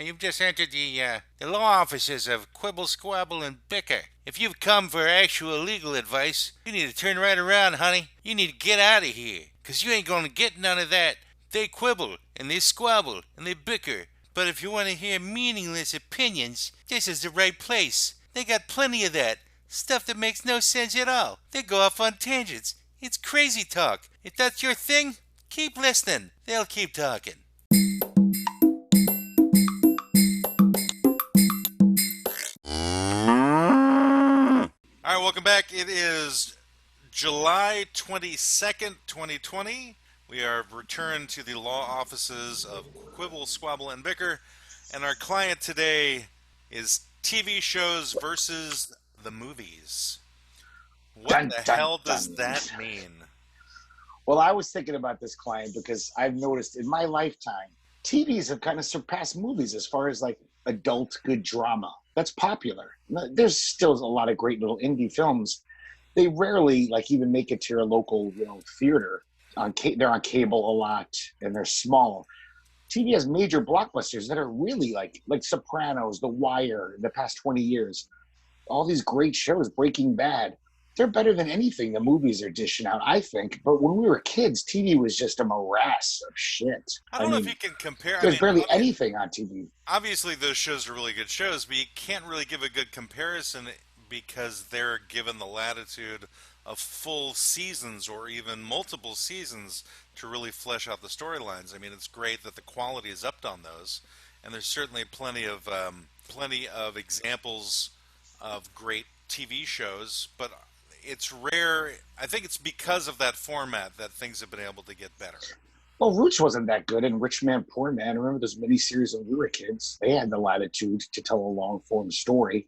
You've just entered the law offices of Quibble, Squabble, and Bicker. If you've come for actual legal advice, you need to turn right around, honey. You need to get out of here, 'cause you ain't gonna get none of that. They quibble, and they squabble, and they bicker. But if you want to hear meaningless opinions, this is the right place. They got plenty of that. Stuff that makes no sense at all. They go off on tangents. It's crazy talk. If that's your thing, keep listening. They'll keep talking. All right, welcome back. It is July 22nd, 2020. We have returned to the law offices of Quibble, Squabble, and Bicker. And our client today is TV shows versus the movies. What Dun, the dun, hell does dun. that mean? Well, I was thinking about this client because I've noticed in my lifetime, TVs have kind of surpassed movies as far as like adult good drama. That's popular. There's still a lot of great little indie films. They rarely like even make it to your local, theater. They're on cable a lot and they're small. TV has major blockbusters that are really like Sopranos, The Wire, in the past 20 years. All these great shows, Breaking Bad, they're better than anything the movies are dishing out, I think. But when we were kids, TV was just a morass of shit. I I don't know if mean, you can compare. I there's mean, barely anything on TV. obviously those shows are really good shows, but you can't really give a good comparison because they're given the latitude of full seasons or even multiple seasons to really flesh out the storylines. I mean, it's great that the quality is upped on those, and there's certainly plenty of examples of great TV shows, but it's rare. I think it's because of that format that things have been able to get better. Well, Roots wasn't that good, and Rich Man, Poor Man. Remember those miniseries when we were kids? They had the latitude to tell a long form story.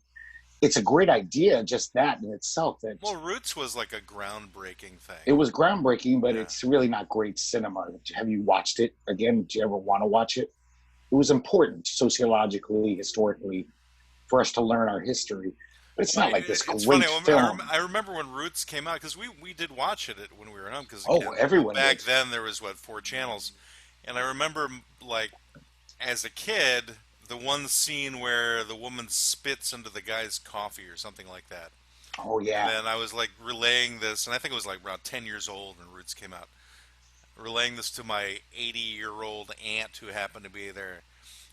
It's a great idea, just that in itself. That Well, Roots was like a groundbreaking thing. it was groundbreaking, but Yeah. it's really not great cinema. Have you watched it again? Do you ever want to watch it? It was important sociologically, historically, for us to learn our history. But it's Well, not like this it's funny. great film. I remember when Roots came out because we did watch it when we were home. Because Oh, again, everyone back did. then there was what, four channels, and I remember like as a kid the one scene where the woman spits into the guy's coffee or something like that. Oh And yeah. then I was like relaying this, and I think it was like around 10 years old when Roots came out. Relaying this to my 80-year-old aunt who happened to be there.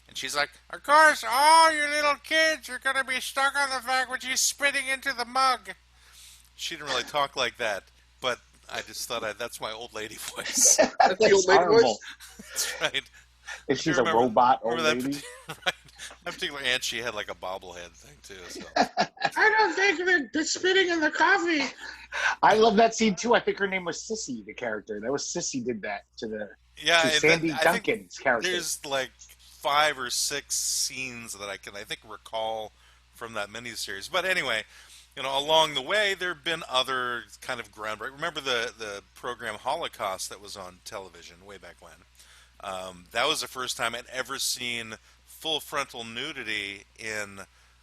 And she's like, "Of course, all you little kids are going to be stuck on the fact when she's spitting into the mug." She didn't really talk like that, but I just thought that's my old lady voice. That's the That's old lady horrible. voice. That's right. If I she's a remember, robot old remember that, lady. right, that particular aunt, she had like a bobblehead thing too. So. I don't think that the spitting in the coffee. I love that scene too. I think her name was Sissy, the character. That was Sissy did that Yeah, to Sandy I think Duncan's character. there's like 5 or 6 scenes that I think recall from that miniseries. But anyway, along the way there have been other kind of groundbreaking. Remember the program Holocaust that was on television way back when? That was the first time I'd ever seen full frontal nudity in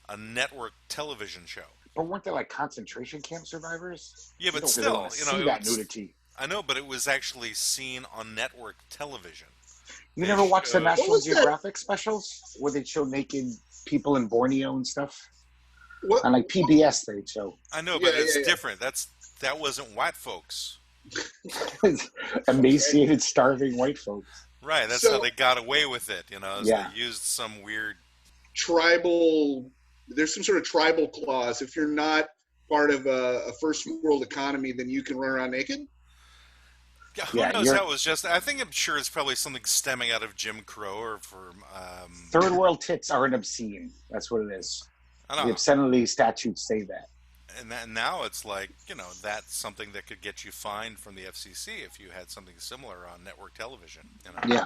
a network television show. But weren't there like concentration camp survivors? Yeah, You but don't really still, want to see that it's, nudity. I know, but it was actually seen on network television. You They never watched the showed. What National was that? Geographic specials where they show naked people in Borneo and stuff? What? On like PBS they show. I know, Yeah, but it's yeah, yeah. different. That wasn't white folks. Okay. Emaciated, starving white folks. Right, that's how So they got away with it, is they Yeah. used some weird. tribal, there's some sort of tribal clause. If you're not part of a first world economy, then you can run around naked. Yeah, who Yeah, knows? you're That was just. I'm sure it's probably something stemming out of Jim Crow or from. third world tits aren't obscene. That's what it is. I The don't know. obscenity statutes say that. And now it's like that's something that could get you fined from the FCC if you had something similar on network television. Yeah.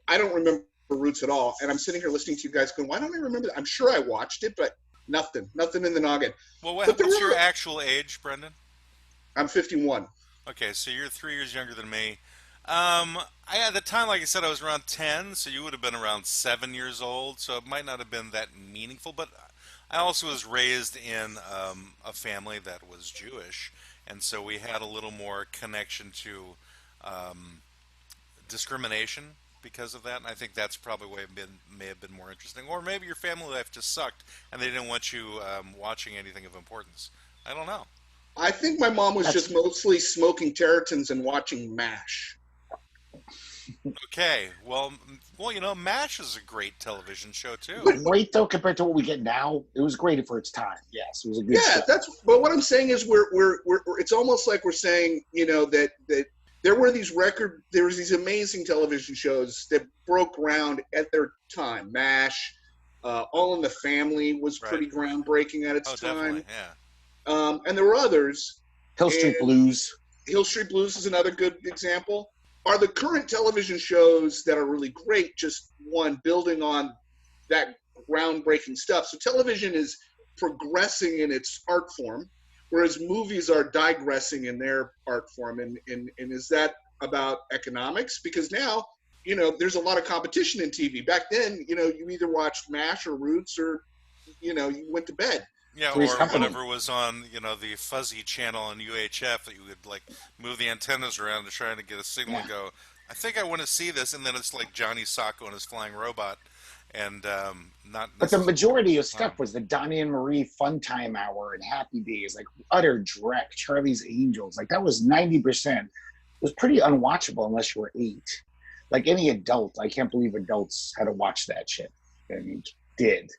I don't remember Roots at all, and I'm sitting here listening to you guys going, "Why don't I remember that?" I'm sure I watched it, but nothing in the noggin. Well, But there what's your were. actual age, Brendan? I'm 51. Okay, so you're 3 years younger than me. At the time, like I said, I was around 10, so you would have been around 7 years old. So it might not have been that meaningful, but I also was raised in a family that was Jewish, and so we had a little more connection to um, discrimination because of that, and I think that's probably why it may have been more interesting. Or maybe your family life just sucked, and they didn't want you watching anything of importance. I don't know. I think my mom was That's just mostly smoking Territons and watching MASH. Okay, well, MASH is a great television show too. But great though compared to what we get now. It was great for its time. Yes, it was a good yeah, show. but what I'm saying is we're it's almost like we're saying, that there was these amazing television shows that broke ground at their time. MASH, All in the Family was Right. pretty groundbreaking at its Oh, definitely. time. Yeah. And there were others. Hill Street And Blues. Hill Street Blues is another good example. Are the current television shows that are really great just one building on that groundbreaking stuff? So television is progressing in its art form, whereas movies are digressing in their art form. And is that about economics? Because now, there's a lot of competition in TV. Back then, you either watched MASH or Roots or, you went to bed. Yeah, Three's or Company. whatever was on, the fuzzy channel on UHF that you would like move the antennas around to try to get a signal Yeah. and go, I think I want to see this, and then it's like Johnny Sacco and his flying robot, and not But the necessarily. majority of stuff was the Donnie and Marie Fun Time Hour and Happy Days, like utter dreck, Charlie's Angels. Like that was 90%. It was pretty unwatchable unless you were 8. Like any adult, I can't believe adults had to watch that shit and did.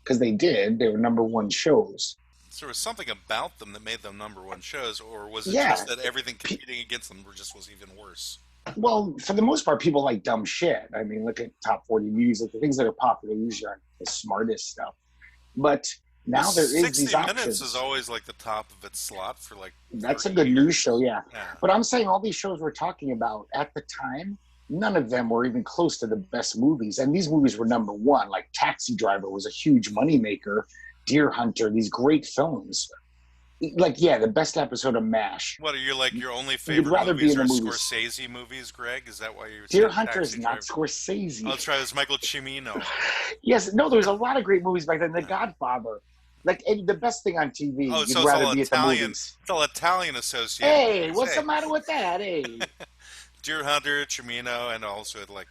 Because they did. They were number one shows. So there was something about them that made them number one shows, or was it Yeah. just that everything competing against them was even worse? Well, for the most part, people like dumb shit. I mean, look at top 40 music. The things that are popular usually aren't the smartest stuff. But now there is 60 these Minutes options. is always like the top of its slot for like. That's a 30 good years. news show, yeah. Yeah. But I'm saying all these shows we're talking about at the time, none of them were even close to the best movies. And these movies were number one. Like Taxi Driver was a huge moneymaker. Deerhunter, these great films. Like, yeah, the best episode of MASH. What are your only favorite rather be movies in are the movies. Scorsese movies, Greg? Is that why you're saying Deerhunter is Taxi not Driver? Scorsese. Oh, that's right. It was Michael Cimino. Yes, no, there was a lot of great movies back then. The Godfather. Like, the best thing on TV, Oh, you'd so it's rather all be Italian. at the movies. It's all Italian associated. Hey, what's Hey. the matter with that? Hey. Deerhunter, Cimino, and also like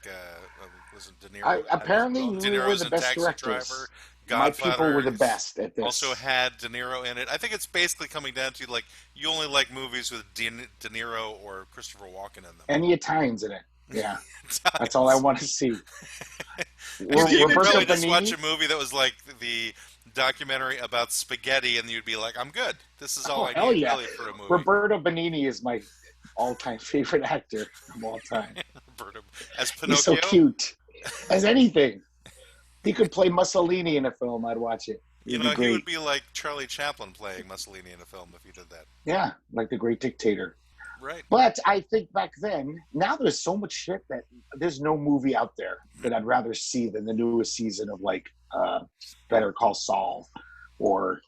was it De Niro? Apparently, De we Niro were was the in best Taxi directors. Driver. My Godfather people were the best at this. Also had De Niro in it. I think it's basically coming down to like you only like movies with De Niro or Christopher Walken in them. And the Italians in it. Yeah, that's all I want to see. You could Roberto probably just watch Benigni. a movie that was like the documentary about spaghetti, and you'd be like, "I'm good. This is all I hell need yeah. really for a movie." Roberto Benigni is my all-time favorite actor of all time. Roberto as He's Pinocchio. so cute. As anything. He could play Mussolini in a film. I'd watch it. You It'd know, be great. he would be like Charlie Chaplin playing Mussolini in a film if he did that. Yeah, like the great dictator. Right. But I think back then, now there's so much shit that there's no movie out there that I'd rather see than the newest season of like Better Call Saul or,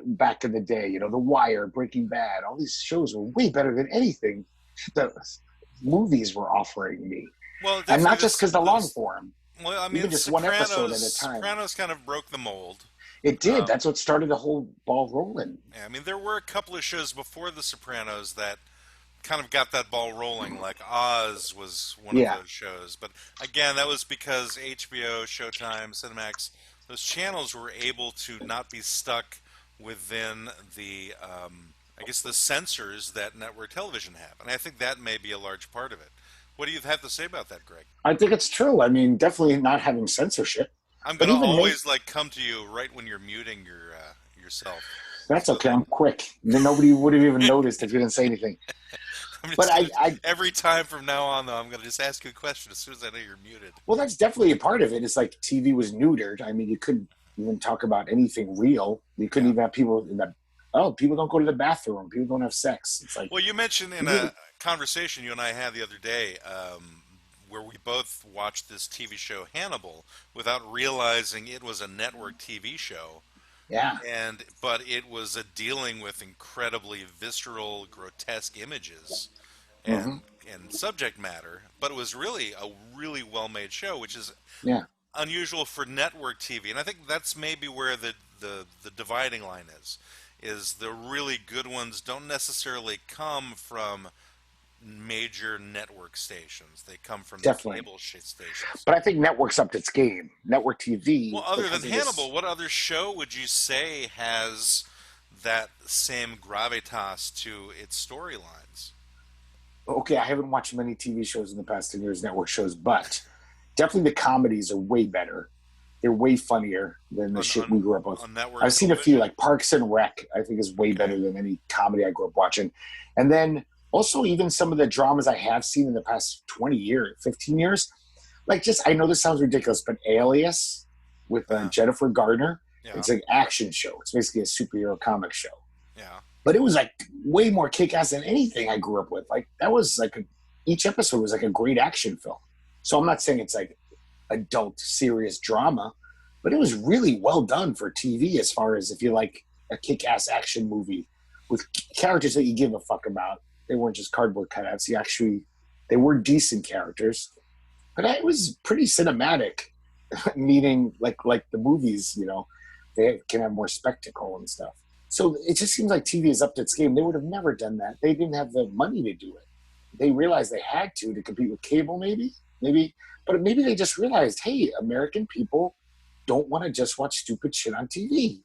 back in the day, The Wire, Breaking Bad. All these shows were way better than anything that movies were offering me. Well, And not definitely just because the long form. Well, I mean, Even just one episode at a time. Sopranos kind of broke the mold. It did. That's what started the whole ball rolling. Yeah, I mean, there were a couple of shows before The Sopranos that kind of got that ball rolling. Like Oz was one of those shows, but again, that was because HBO, Showtime, Cinemax, those channels were able to not be stuck within the, I guess, the censors that network television have, and I think that may be a large part of it. What do you have to say about that, Greg? I think it's true. I mean, definitely not having censorship. I'm But going to even always come to you right when you're muting yourself. That's okay. I'm quick. Then nobody would have even noticed if you didn't say anything. But every time from now on, though, I'm going to just ask you a question as soon as I know you're muted. Well, that's definitely a part of it. It's like TV was neutered. I mean, you couldn't even talk about anything real. You couldn't even have people people don't go to the bathroom. People don't have sex. It's like, well, you mentioned in a conversation you and I had the other day where we both watched this TV show Hannibal without realizing it was a network TV show. Yeah. But it was dealing with incredibly visceral, grotesque images and subject matter. But it was really a really well-made show, which is unusual for network TV. And I think that's maybe where the dividing line is the really good ones don't necessarily come from major network stations. They come from the Definitely. cable stations. But I think network's upped its game. Network TV, Well, other than because of this. Hannibal, what other show would you say has that same gravitas to its storylines? Okay, I haven't watched many TV shows in the past 10 years, network shows, but definitely the comedies are way better. They're way funnier than the shit we grew up with. On network I've seen a few, television? like Parks and Rec, I think is way better than any comedy I grew up watching. And then also, even some of the dramas I have seen in the past 20 years, 15 years, like just, I know this sounds ridiculous, but Alias with Jennifer Gardner, Yeah. it's an action show. It's basically a superhero comic show. Yeah. But it was like way more kick-ass than anything I grew up with. Like that was like each episode was like a great action film. So I'm not saying it's like adult serious drama, but it was really well done for TV as far as if you like a kick-ass action movie with characters that you give a fuck about. They weren't just cardboard cutouts. They were decent characters, but it was pretty cinematic. Meaning like the movies, you know, they can have more spectacle and stuff. So it just seems like TV has upped its game. They would have never done that. They didn't have the money to do it. They realized they had to compete with cable, maybe, but maybe they just realized, hey, American people don't want to just watch stupid shit on TV.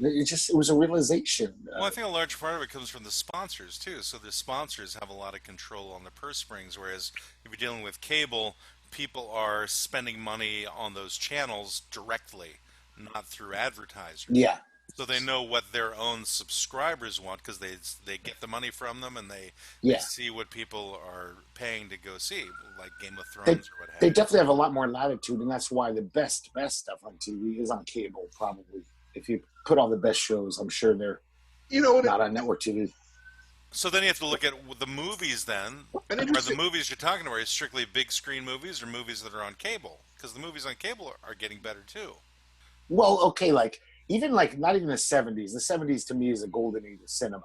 It was a realization. Well, I think a large part of it comes from the sponsors too. So the sponsors have a lot of control on the purse strings, whereas if you're dealing with cable, people are spending money on those channels directly, not through advertisers. Yeah. So they know what their own subscribers want because they get the money from them and they see what people are paying to go see, like Game of Thrones or what have They you. definitely have a lot more latitude, and that's why the best stuff on TV is on cable, probably. If you put all the best shows, I'm sure they're not on network TV. So then you have to look at the movies then. Are the movies you're talking about strictly big screen movies or movies that are on cable? Because the movies on cable are getting better too. Well, okay, like even like not even the 70s. The 70s to me is a golden age of cinema,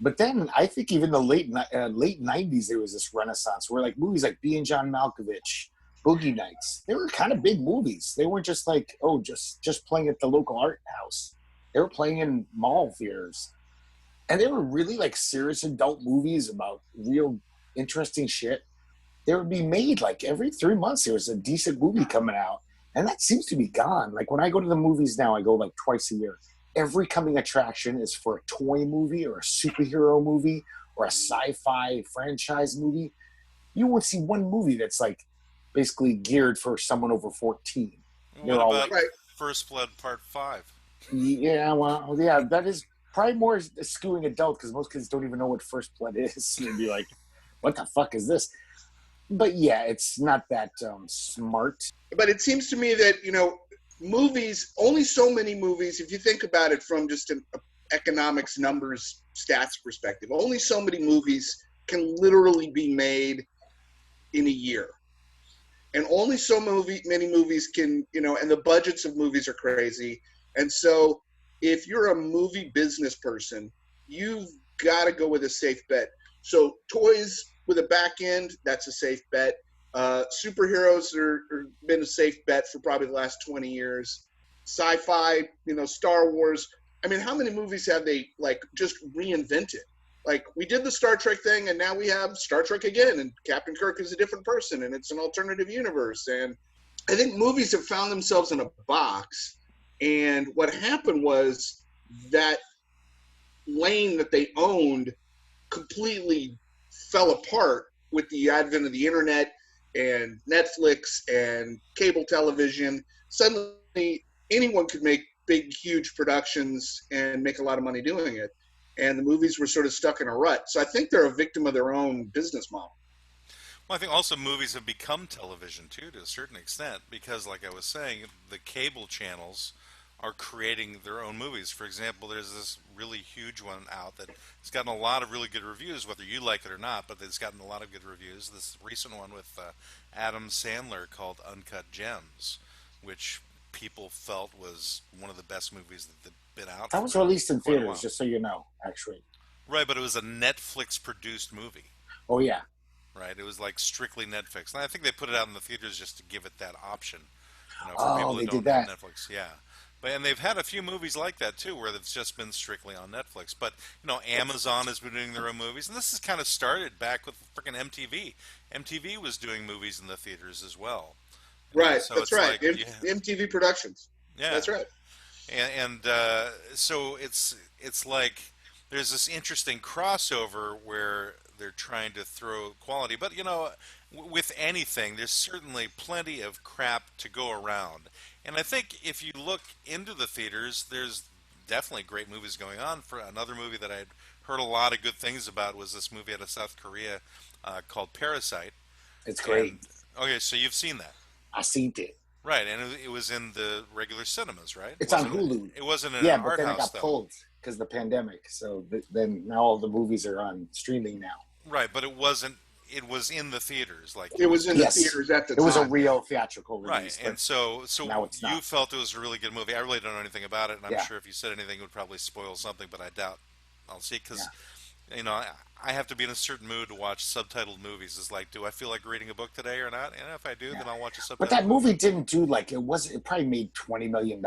but then I think even the late 90s there was this renaissance where like movies like Being John Malkovich, Boogie Nights, they were kind of big movies. They weren't just like just playing at the local art house. They were playing in mall theaters, and they were really like serious adult movies about real interesting shit. They would be made like every 3 months. There was a decent movie coming out. And that seems to be gone. Like when I go to the movies now, I go like twice a year. Every coming attraction is for a toy movie or a superhero movie or a sci-fi franchise movie. You won't see one movie that's like basically geared for someone over 14. What about First Blood Part 5? Yeah, well, yeah, that is probably more skewing adult because most kids don't even know what First Blood is. They'd be like, what the fuck is this? But yeah, it's not that smart. But it seems to me that, movies, only so many movies, if you think about it from just an economics, numbers, stats perspective, only so many movies can literally be made in a year. And only so many movies can, and the budgets of movies are crazy. And so if you're a movie business person, you've got to go with a safe bet. So toys with a back end, that's a safe bet. Superheroes are been a safe bet for probably the last 20 years. Sci-fi, Star Wars. I mean, how many movies have they like just reinvented? Like we did the Star Trek thing, and now we have Star Trek again, and Captain Kirk is a different person, and it's an alternative universe. And I think movies have found themselves in a box. And what happened was that lane that they owned completely fell apart with the advent of the internet and Netflix and cable television. Suddenly, anyone could make big, huge productions and make a lot of money doing it. And the movies were sort of stuck in a rut. So I think they're a victim of their own business model. Well, I think also movies have become television, too, to a certain extent, because, like I was saying, the cable channels are creating their own movies. For example, there's this really huge one out that has gotten a lot of really good reviews, whether you like it or not, but it's gotten a lot of good reviews. This recent one with Adam Sandler called Uncut Gems, which people felt was one of the best movies that had been out. That was released in theaters, just so you know, actually. Right, but it was a Netflix-produced movie. Oh, yeah. Right, it was like strictly Netflix. And I think they put it out in the theaters just to give it that option. For people who don't have Netflix, yeah. But and they've had a few movies like that too, where it's just been strictly on Netflix. But Amazon has been doing their own movies, and this has kind of started back with freaking MTV. MTV was doing movies in the theaters as well. Right. So That's it's right. like, yeah, MTV Productions. yeah, That's right. and so it's like there's this interesting crossover where they're trying to throw quality, but with anything, there's certainly plenty of crap to go around. And I think if you look into the theaters, there's definitely great movies going on. For another movie that I'd heard a lot of good things about was this movie out of South Korea called Parasite. It's And great. okay, so you've seen that. I seen it. Right, and it was in the regular cinemas, right? It's on Hulu. It wasn't in an Yeah, but art then it house got though. pulled because of the pandemic. So then now all the movies are on streaming now. Right, but it wasn't. It was in the theaters, like It it was was. in the Yes, theaters at the it was a time. real theatrical Right, release, and but so now it's you not. felt it was a really good movie. I really don't know anything about it, and I'm Yeah, sure if you said anything, it would probably spoil something. But I doubt I'll see it because yeah. I have to be in a certain mood to watch subtitled movies. It's like, do I feel like reading a book today or not? And if I do, Yeah. then I'll watch a But subtitled that movie. movie didn't do like it was. It probably made $20 million.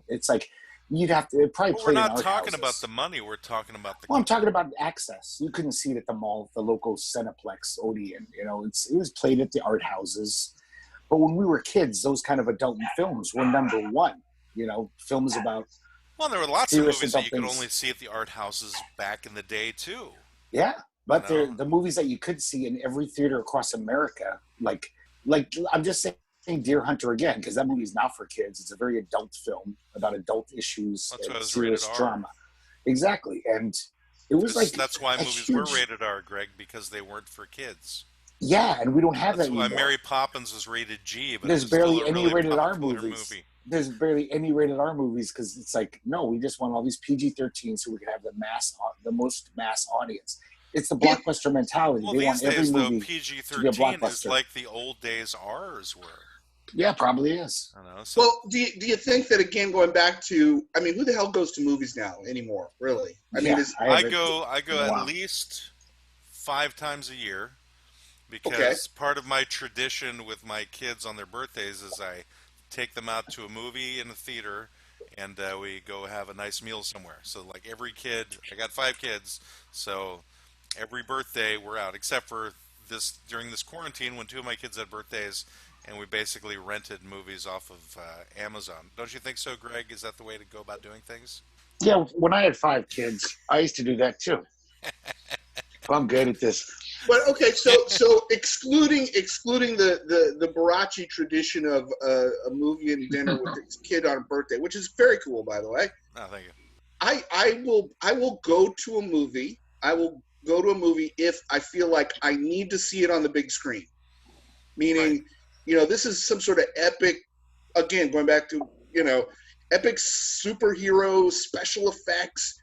It's like you'd have to. It probably But we're played in not art talking about houses. the money. We're talking about the. Well, I'm talking about access. You couldn't see it at the mall, the local Cineplex, Odeon. It was played at the art houses. But when we were kids, those kind of adult films were number one. Films about Well, there were lots of serious movies that adult you could things. only see at the art houses back in the day too. Yeah, You but they're know, the movies that you could see in every theater across America. Like I'm just saying, Deerhunter again, because that movie is not for kids. It's a very adult film about adult issues that's why it and was rated serious R. drama. Exactly, and it was like That's why a movies were huge. rated R, Greg, because they weren't for kids. Yeah, and we don't have that That's why anymore. Mary Poppins was rated G, but it There's was still barely a any really rated R popular movies. movie. There's barely any rated R movies because it's like, no, we just want all these PG-13 so we can have the most mass audience. It's the Yeah. blockbuster mentality. Well, They these want every days, though, movie PG to be a 13 is blockbuster. like the old days R's were. Yeah, probably is. I don't know. So, Well, do you think that, again, going back to, I mean, who the hell goes to movies now anymore? Really? I mean, Yeah, I I haven't go in a at while. least 5 times a year okay. because part of my tradition with my kids on their birthdays is I take them out to a movie in a theater and we go have a nice meal somewhere. So, like every kid, I got 5 kids, so every birthday we're out, except for this during this quarantine when 2 of my kids had birthdays, and we basically rented movies off of Amazon. Don't you think so, Greg? Is that the way to go about doing things? Yeah, when I had 5 kids, I used to do that too. I'm good at this. But okay, so excluding the Barachi tradition of a movie and dinner with his kid on a birthday, which is very cool, by the way. No, thank you. I will go to a movie. I will go to a movie if I feel like I need to see it on the big screen. Meaning, this is some sort of epic. Again, going back to epic superhero special effects,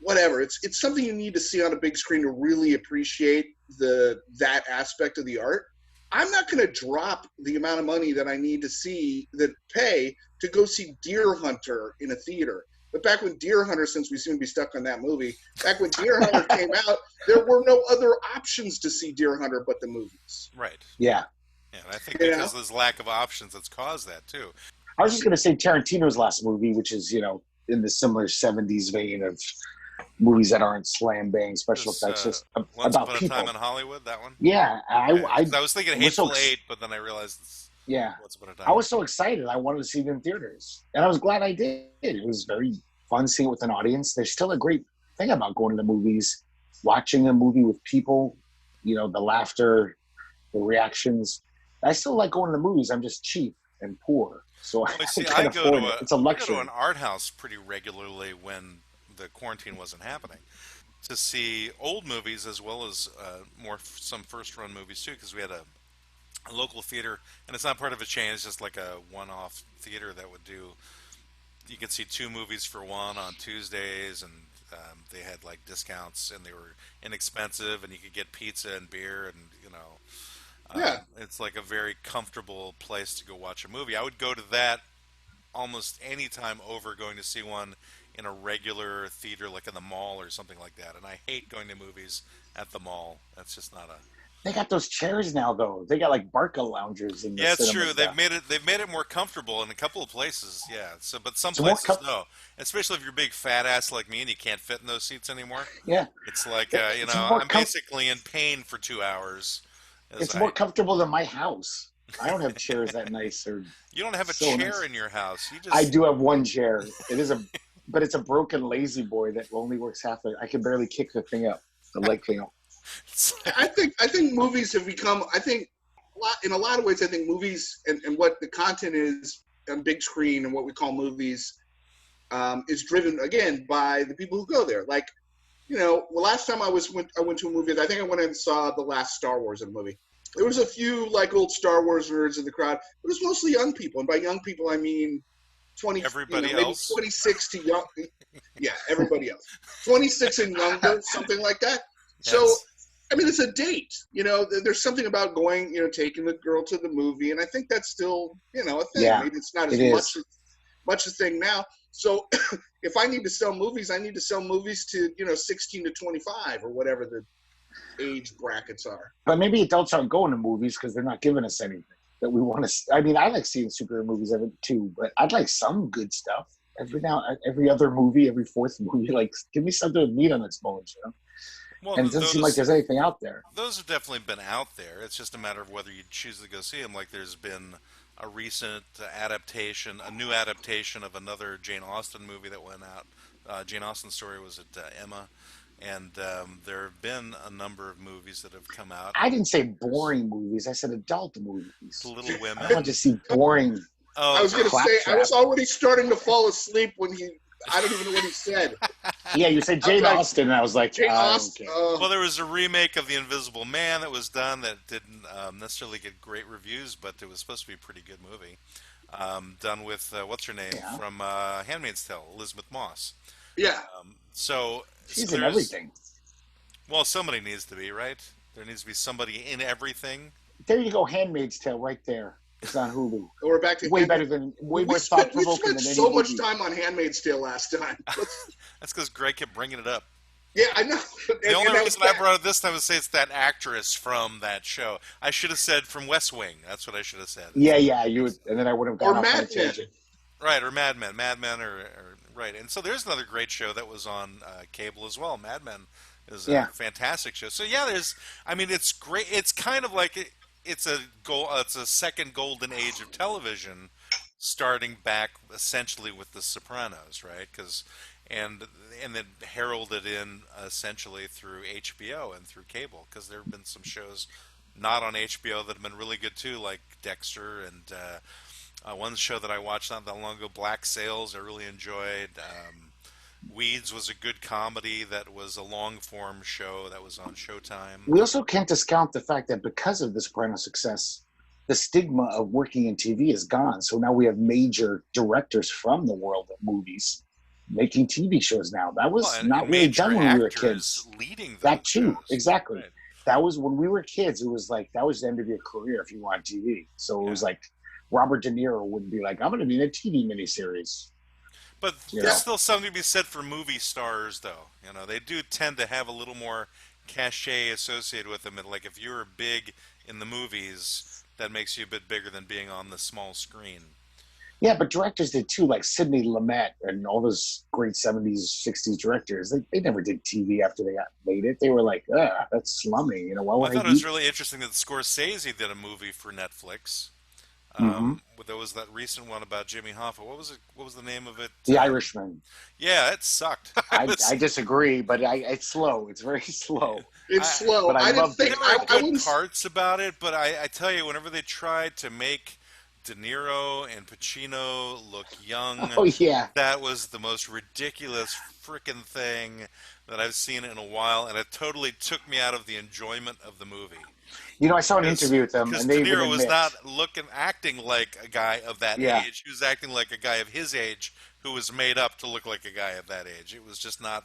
whatever. It's something you need to see on a big screen to really appreciate that aspect of the art. I'm not going to drop the amount of money that I need to pay to go see Deerhunter in a theater. But back when Deerhunter, since we seem to be stuck on that movie, back when Deerhunter came out, there were no other options to see Deerhunter but the movies. Right. Yeah. Yeah, and I think You because know? there's lack of options that's caused that too. I was just going to say Tarantino's last movie, which is, in the similar 70s vein of movies that aren't slam bang special This, effects, just Once about Upon a people. Time in Hollywood, that one. Yeah, Okay. 'Cause I was thinking was so Hateful ex- Eight, but then I realized it's yeah, Once Upon a I Time. was so excited. I wanted to see it in theaters, and I was glad I did. It was very fun seeing it with an audience. There's still a great thing about going to the movies, watching a movie with people. The laughter, the reactions. I still like going to the movies. I'm just cheap and poor, so Well, I see, can't afford it. It's a I go luxury. to an art house pretty regularly when the quarantine wasn't happening to see old movies as well as some first run movies too, because we had a local theater, and it's not part of a chain. It's just like a one-off theater that would do. You could see 2 movies for one on Tuesdays, and they had like discounts, and they were inexpensive, and you could get pizza and beer, and Yeah. it's like a very comfortable place to go watch a movie. I would go to that almost any time over going to see one in a regular theater, like in the mall or something like that. And I hate going to movies at the mall. That's just not a. They got those chairs now, though. They got like Barca loungers in the Yeah, it's true. cinemas now. They've made it more comfortable in a couple of places. Yeah. So, but some It's more places no. Especially if you're a big fat ass like me and you can't fit in those seats anymore. yeah. It's like It's more I'm basically in pain for 2 hours. It's more comfortable than my house. I don't have chairs that nice or. You don't have a so chair nice. in your house. You just. I do have one chair. But it's a broken lazy boy that only works half. I can barely kick the thing up, the leg thing up. I think movies have become. I think in a lot of ways, I think movies and what the content is on big screen and what we call movies is driven again by the people who go there. Like, last time I went to a movie. I think I went and saw the last Star Wars in a movie. There was a few like old Star Wars nerds in the crowd. It was mostly young people, and by young people I mean 20. Everybody maybe else. 26 to young. Yeah, everybody else. 26 and younger, something like that. Yes. So. I mean, it's a date. There's something about going, taking the girl to the movie, and I think that's still, a thing. Yeah, maybe it's not as much a thing now. So, if I need to sell movies, I need to sell movies to 16 to 25 or whatever the age brackets are. But maybe adults aren't going to movies because they're not giving us anything that we want to. I mean, I like seeing superhero movies too, but I'd like some good stuff every other movie, every fourth movie. Like, give me something with meat on its bones, Well, and it doesn't seem like there's anything out there. Those have definitely been out there. It's just a matter of whether you choose to go see them. Like there's been a recent adaptation, a new adaptation of another Jane Austen movie that went out. Jane Austen's story was at Emma. And there have been a number of movies that have come out. I didn't say boring movies. I said adult movies. Little Women. I want to see boring. I was going to say, I was already starting to fall asleep when I don't even know what he said. Yeah, you said Jane Austen, and I was like, Jane Austen. Well, there was a remake of The Invisible Man that was done that didn't necessarily get great reviews, but it was supposed to be a pretty good movie. Done with, what's her name, from Handmaid's Tale, Elizabeth Moss. Yeah. She's in everything. Well, somebody needs to be, right? There needs to be somebody in everything. There you go, Handmaid's Tale, right there. It's on Hulu. We're back to way more thought-provoking than any so much movie. time on Handmaid's Tale last time. That's because Greg kept bringing it up. Yeah, I know. The only reason I brought it this time was to say it's that actress from that show. I should have said from West Wing. That's what I should have said. Yeah, you would, and then I would have gone off on a tangent. Right, or Mad Men. Mad Men right. And so there's another great show that was on cable as well. Mad Men is a fantastic show. So yeah, it's great. It's kind of like it's a second golden age of television, starting back essentially with The Sopranos, right? And then heralded in essentially through HBO and through cable, because there have been some shows not on HBO that have been really good too, like Dexter and one show that I watched not that long ago, Black Sails, I really enjoyed. Weeds was a good comedy that was a long-form show that was on Showtime. We also can't discount the fact that because of the Sopranos success, the stigma of working in TV is gone. So now we have major directors from the world of movies making TV shows now. That was not really done when we were kids. Leading that too, shows. exactly. Right. That was when we were kids. It was like that was the end of your career if you were on TV. So it was like Robert De Niro wouldn't be like, I'm going to be in a TV miniseries. But there's still something to be said for movie stars, though. They do tend to have a little more cachet associated with them. And like if you're big in the movies, that makes you a bit bigger than being on the small screen. Yeah, but directors did too, like Sidney Lumet and all those great 70s, 60s directors. They never did TV after they made it. They were like, that's slummy. Why would I thought it was really interesting that Scorsese did a movie for Netflix. There was that recent one about Jimmy Hoffa. What was it? What was the name of it? The Irishman. Yeah, it sucked. I disagree, but it's slow. It's very slow. It's slow. But I didn't think there were good parts about it, but I tell you, whenever they tried to make De Niro and Pacino look young, that was the most ridiculous frickin' thing that I've seen in a while, and it totally took me out of the enjoyment of the movie. I saw an interview with them, and they De Niro was not acting like a guy of that age. He was acting like a guy of his age who was made up to look like a guy of that age. It was just not.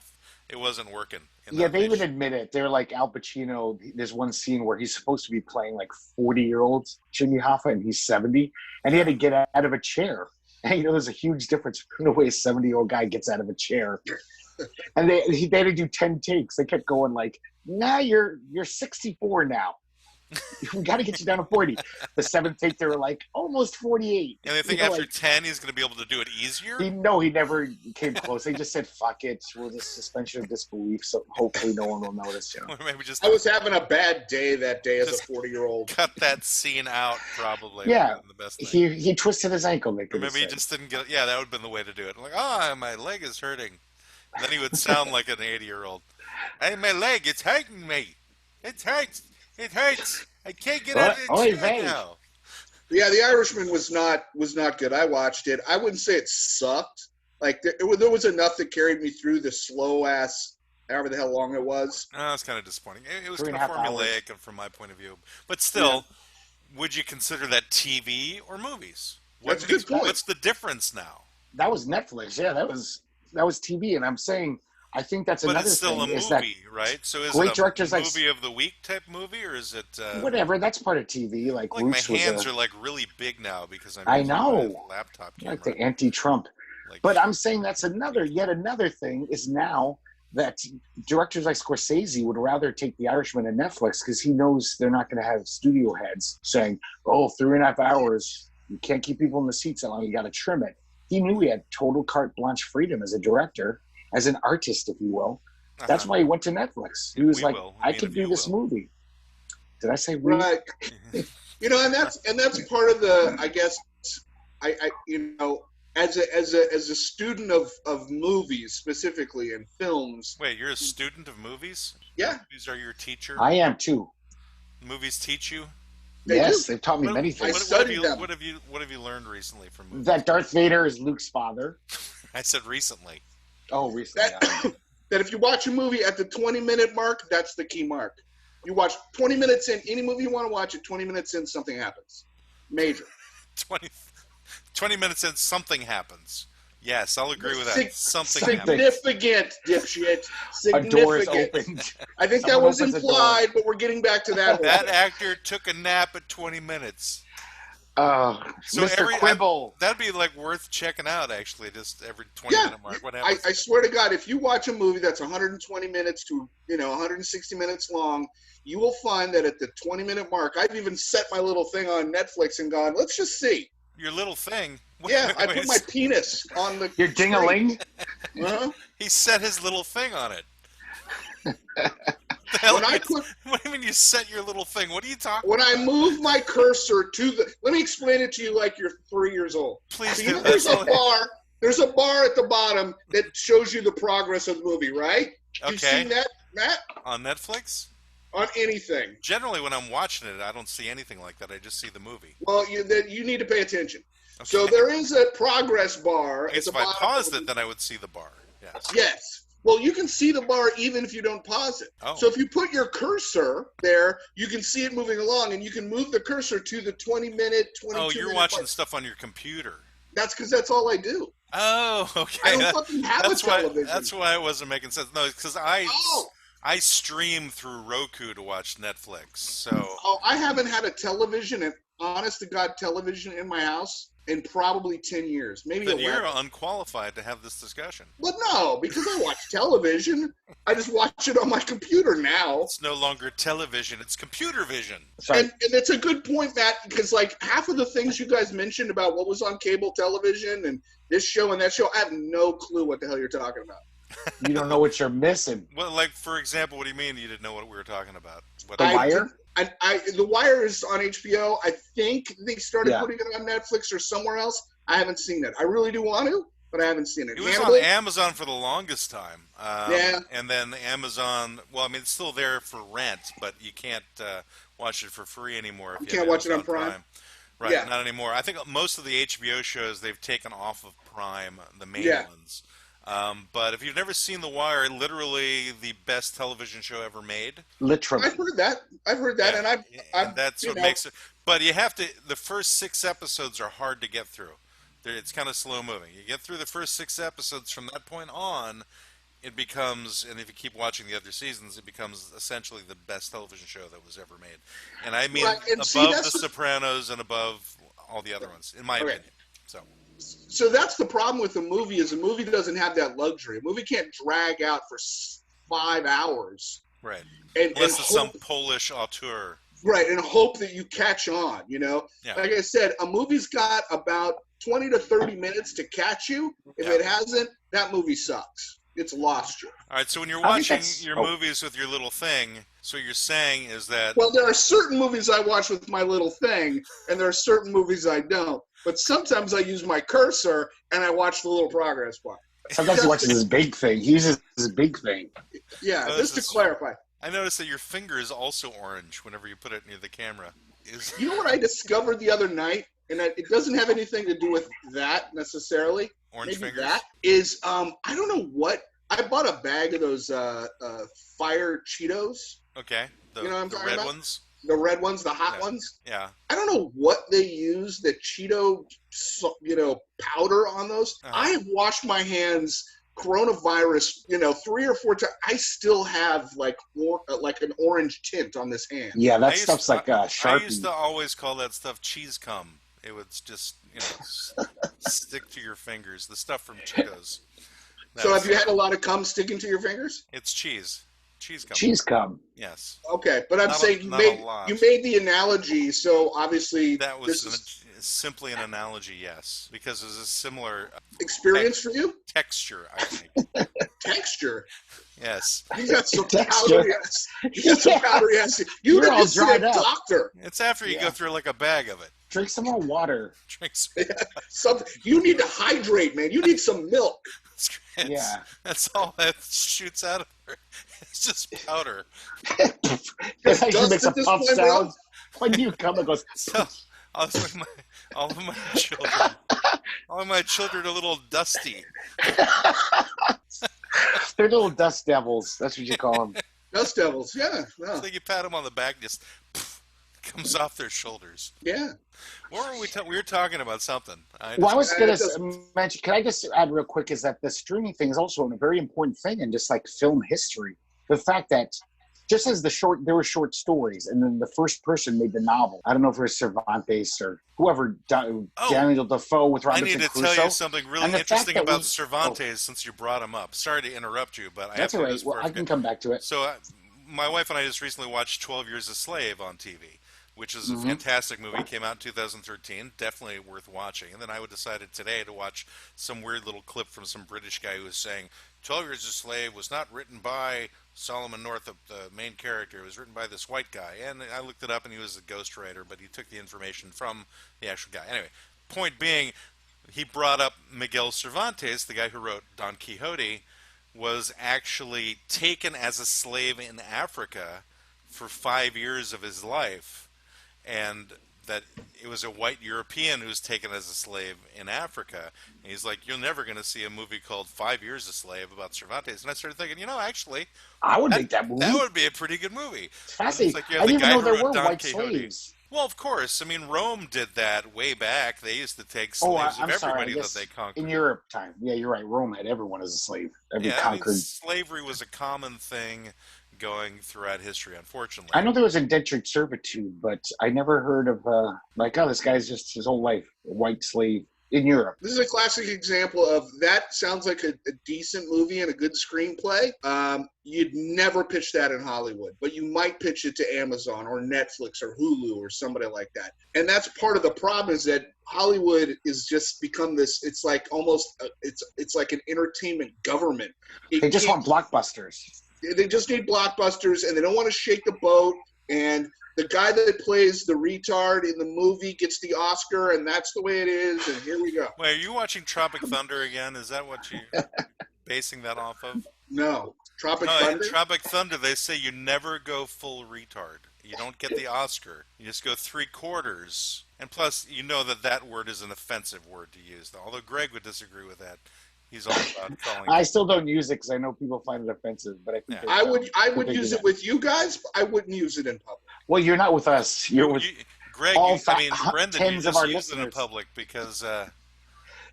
It wasn't working. They even admit it. They're like Al Pacino. There's one scene where he's supposed to be playing like 40-year-old Jimmy Hoffa, and he's 70, and he had to get out of a chair. And there's a huge difference between the way a 70-year-old guy gets out of a chair. And they had to do 10 takes. They kept going like, "Nah, you're 64 now." We got to get you down to 40. The seventh take, they were like, almost 48. And they think after 10, he's going to be able to do it easier? He never came close. They just said, fuck it. We'll just suspension of disbelief, so hopefully no one will notice. Or maybe just I was having a bad day that day as a 40-year-old. Cut that scene out, probably. Yeah. The best thing. He twisted his ankle. Or maybe he just didn't get it. Yeah, that would have been the way to do it. Like, my leg is hurting. And then he would sound like an 80-year-old. Hey, my leg, it's hurting me. It hurts. It hurts. I can't get out of the chair now. Yeah, The Irishman was not good. I watched it. I wouldn't say it sucked. Like there was enough that carried me through the slow ass, however the hell long it was. Oh, it's kind of disappointing. It was 3.5 kind of formulaic hours. from my point of view. But still, would you consider that TV or movies? That's a good point. What's the difference now? That was Netflix. Yeah, that was TV. And I'm saying, I think that's another thing. But it's still a movie, right? So is great it directors a movie of the week type movie, or is it whatever? That's part of TV. Like my hands are like really big now because I'm I know my laptop camera. like the anti-Trump. But I'm saying that's yet another thing is now that directors like Scorsese would rather take The Irishman to Netflix because he knows they're not going to have studio heads saying, 3.5 hours, you can't keep people in the seats that long, you got to trim it. He knew he had total carte blanche freedom as a director, as an artist, if you will. That's why he went to Netflix. He was I could do this movie. Did I say we? Right. And that's part of the, I guess, as a student of movies specifically and films. Wait, you're a student of movies? Yeah. Movies are your teacher? I am too. Movies teach you? They've taught me many things. What have you learned recently from movies? That Darth Vader is Luke's father. I said recently. Oh, recently. That if you watch a movie at the 20-minute mark, that's the key mark. You watch 20 minutes in, any movie you want to watch, at 20 minutes in, something happens. Major. 20 minutes in, something happens. Yes, I'll agree with that. Something happens. Significant, dipshit. Significant. A door is opened. I think that was implied, but we're getting back to that. That actor took a nap at 20 minutes. So Mr. Quibble. That'd be like worth checking out, actually, just every 20-minute mark. What happens? I swear to God, if you watch a movie that's 120 minutes to 160 minutes long, you will find that at the 20-minute mark, I've even set my little thing on Netflix and gone, let's just see. Your little thing? I put my penis on the Your ding-a-ling? Uh-huh. He set his little thing on it. What do you mean you set your little thing? What are you talking about? When I move my cursor to the... Let me explain it to you like you're 3 years old. Please so do. There's a bar at the bottom that shows you the progress of the movie, right? Okay. You've seen that, Matt? On Netflix? On anything. Generally, when I'm watching it, I don't see anything like that. I just see the movie. Well, you need to pay attention. Okay. So there is a progress bar. I guess if I paused it, then I would see the bar. Yes. Yes. Well, you can see the bar even if you don't pause it. Oh. So if you put your cursor there, you can see it moving along, and you can move the cursor to the 20-minute, 22-minute. Oh, you're watching stuff on your computer. That's because that's all I do. Oh, okay. I don't fucking have a television. That's why it wasn't making sense. No, because I stream through Roku to watch Netflix. So. Oh, I haven't had a television, an honest-to-God television in my house in probably 10 years, maybe 11. Then you're unqualified to have this discussion. But no, because I watch television. I just watch it on my computer now. It's no longer television, it's computer vision. And it's a good point, Matt, because like half of the things you guys mentioned about what was on cable television and this show and that show, I have no clue what the hell you're talking about. You don't know what you're missing. Well, like, for example, what do you mean you didn't know what we were talking about? The Wire? The Wire is on HBO. I think they started putting it on Netflix or somewhere else. I haven't seen it. I really do want to, but I haven't seen it. It was on Amazon for the longest time. Yeah. And then Amazon, well, I mean, it's still there for rent, but you can't watch it for free anymore. You can't watch it on Prime. Right, Yeah. not anymore. I think most of the HBO shows they've taken off of Prime, the main ones. But if you've never seen The Wire, literally the best television show ever made. Literally. I've heard that, Yeah. and that's what makes it. But you have to. The first 6 episodes are hard to get through. It's kind of slow moving. You get through the first 6 episodes. From that point on, it becomes, and if you keep watching the other seasons, it becomes essentially the best television show that was ever made. And I mean, above The Sopranos and above all the other ones, in my opinion. So that's the problem with a movie is a movie doesn't have that luxury. A movie can't drag out for 5 hours. Right. And Unless it's some Polish auteur. Right, and hope that you catch on, you know? Yeah. Like I said, a movie's got about 20 to 30 minutes to catch you. If Yeah. it hasn't, that movie sucks. It's lost you. All right, so when you're I think watching that's- your oh. movies with your little thing, so what you're saying is that Well, there are certain movies I watch with my little thing, and there are certain movies I don't. But sometimes I use my cursor, and I watch the little progress bar. Sometimes he watches his big thing. He uses his big thing. Yeah, Oh, just to this is- clarify. I noticed that your finger is also orange whenever you put it near the camera. You know what I discovered the other night? And it doesn't have anything to do with that necessarily. Orange Maybe fingers? that is, I don't know what. I bought a bag of those fire Cheetos. Okay, the, You know what I'm the talking red about? ones. The red ones, the hot Yeah. ones. Yeah. I don't know what they use, the Cheeto, powder on those. Uh-huh. I have washed my hands, coronavirus, 3 or 4 times. I still have like an orange tint on this hand. Yeah, I that used- stuff's like I Sharpie. used to always call that stuff cheese cum. It would just, stick to your fingers. The stuff from Cheetos. That So was- have you had a lot of cum sticking to your fingers? It's cheese. Cheese cum. Cheese cum. Yes. Okay, but I'm Not a- saying not a lot. you made the analogy, so obviously That this was is simply an analogy, yes, because it's a similar experience for you. texture, I think. Texture. Yes, You got some Texture. powdery ass. You got some powdery ass. You You're need all to see a dried up. doctor. it's after you Yeah. go through like a bag of it. Drink some more water. Drinks. You need to hydrate, man. You need some milk. Yeah. That's all that shoots out of her. It's just powder. It's like she dust makes a at this puff point, bro? sound. When you come, it goes. So all of my children are a little dusty. They're little dust devils. That's what you call them. Dust devils. Yeah. No. So you pat them on the back, just comes off their shoulders. Yeah. What were we were talking about something. Well, I was going It to doesn't- mention, can I just add real quick, is that the streaming thing is also a very important thing in just like film history. The fact that just as there were short stories, and then the first person made the novel. I don't know if it was Cervantes or whoever, Daniel Defoe with I Robinson need to Crusoe. tell you something really And the fact interesting that about we- Cervantes since you brought him up. Sorry to interrupt you, but I That's have all to do right. this Well, before I can come back to it. So my wife and I just recently watched 12 Years a Slave on TV, which is a Mm-hmm. fantastic movie. Came out in 2013. Definitely worth watching. And then I decided today to watch some weird little clip from some British guy who was saying 12 Years a Slave was not written by Solomon Northup, the main character. It was written by this white guy. And I looked it up, and he was a ghostwriter, but he took the information from the actual guy. Anyway, point being, he brought up Miguel Cervantes, the guy who wrote Don Quixote, was actually taken as a slave in Africa for 5 years of his life, and that it was a white European who was taken as a slave in Africa. And he's like, you're never going to see a movie called 5 Years a Slave about Cervantes. And I started thinking, actually, I would make that movie. that would be a pretty good movie. It's fascinating. It's like you I have the didn't guy even know who there wrote were Don white Quixote. slaves. Well, of course. I mean, Rome did that way back. They used to take Oh, slaves I'm of sorry. I everybody guess that they conquered. in Europe time. Yeah, you're right. Rome had everyone as a slave. Every Yeah, I mean, conquered. slavery was a common thing going throughout history, unfortunately. I know there was indentured servitude, but I never heard of this guy's just his whole life a white slave in Europe. This is a classic example of that sounds like a decent movie and a good screenplay. You'd never pitch that in Hollywood, but you might pitch it to Amazon or Netflix or Hulu or somebody like that. And that's part of the problem is that Hollywood is just become this. It's like almost it's like an entertainment government. They just want blockbusters. They just need blockbusters, and they don't want to shake the boat. And the guy that plays the retard in the movie gets the Oscar, and that's the way it is. And here we go. Wait, are you watching Tropic Thunder again? Is that what you're basing that off of? No, Tropic No, in Thunder. Tropic Thunder, they say you never go full retard. You don't get the Oscar. You just go 3/4. And plus, that word is an offensive word to use. Although Greg would disagree with that. He's all about calling I still don't use it because I know people find it offensive, but I think Yeah. I would they use do it that. with you guys. But I wouldn't use it in public. Well, you're not with us. You're with Greg, all Brendan, tens you of just our used it in listeners. public because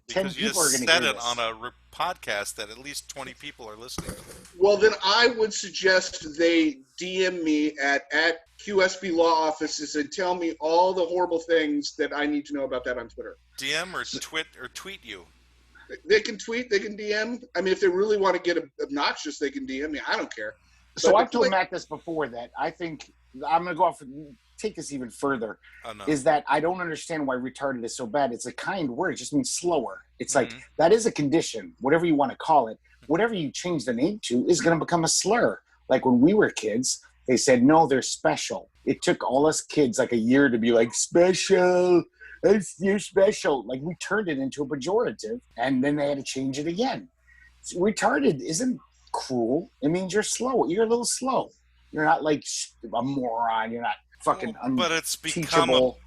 10 you people are just going to said hear it this. on a podcast that at least 20 people are listening to. Well, then I would suggest they DM me at QSB Law Offices and tell me all the horrible things that I need to know about that on Twitter. DM or tweet you. They can tweet, they can DM. I mean, if they really want to get obnoxious, they can DM me. I don't care. So But I've told Matt this before that I think I'm going to go off and take this even further, Oh, no. is that I don't understand why retarded is so bad. It's a kind word. It just means slower. It's like, Mhm. that is a condition, whatever you want to call it. Whatever you change the name to is going to become a slur. Like when we were kids, they said, no, they're special. It took all us kids like a year to be like, special. You're special. Like we turned it into a pejorative, and then they had to change it again. Retarded isn't cruel. It means you're slow. You're a little slow. You're not like a moron. You're not fucking But it's become a unteachable.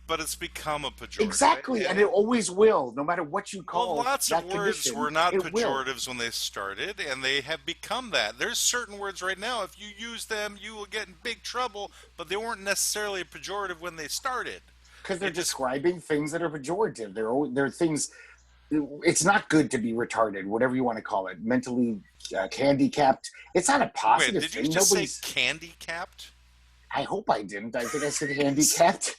pejorative. Exactly, Right? and it always will, no matter what you Well, call lots that of words condition. were not it will. pejoratives when they started, and they have become that. There's certain words right now, if you use them, you will get in big trouble, but they weren't necessarily pejorative when they started. Because they're It just describing things that are pejorative. They're things. It's not good to be retarded, whatever you want to call it, mentally handicapped. It's not a wait. positive Did you thing. just say Nobody's. candy capped? I hope I didn't. I think I said handicapped.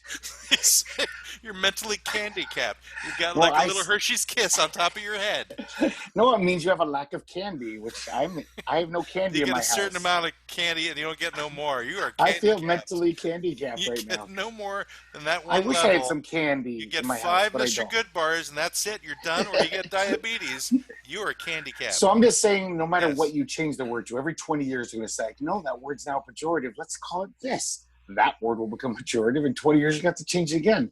You're mentally handicapped. You got Well, like a little Hershey's Kiss on top of your head. No, it means you have a lack of candy, which I have no candy You in get my a certain house. amount of candy, and you don't get no more. You are I feel handicapped. mentally handicapped You right get now. no more than that I one wish level. I had some You candy get in my house, five but I Mr. don't. Good bars, and that's it. You're done, or you get diabetes. You are handicapped. So I'm just saying, no matter Yes. what you change the word to, every 20 years you're going to say, no, that word's now pejorative. Let's call it this. That word will become pejorative. In 20 years, you got to change it again.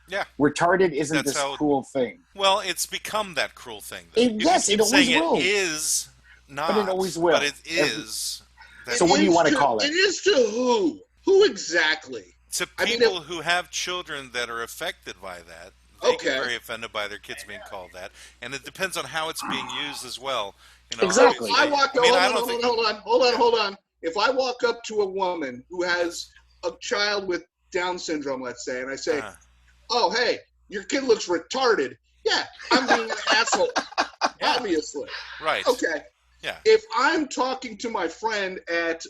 Yeah. Retarded isn't That's this how- cruel thing. Well, it's become that cruel thing. Though. Yes, keep it always saying will. It is not, But it always will. But it is. So what do you want to call it? It is to who? Who exactly? To I mean, people who have children that are affected by that, they Okay. get very offended by their kids being called that, and it depends on how it's being used as well. You know, Exactly. I walk. I mean, I hold don't on, think. hold on. If I walk up to a woman who has a child with Down syndrome, let's say, and I say, "Oh, hey, your kid looks retarded." Yeah, I'm being an asshole. Yeah. Obviously. Right. Okay. Yeah. If I'm talking to my friend at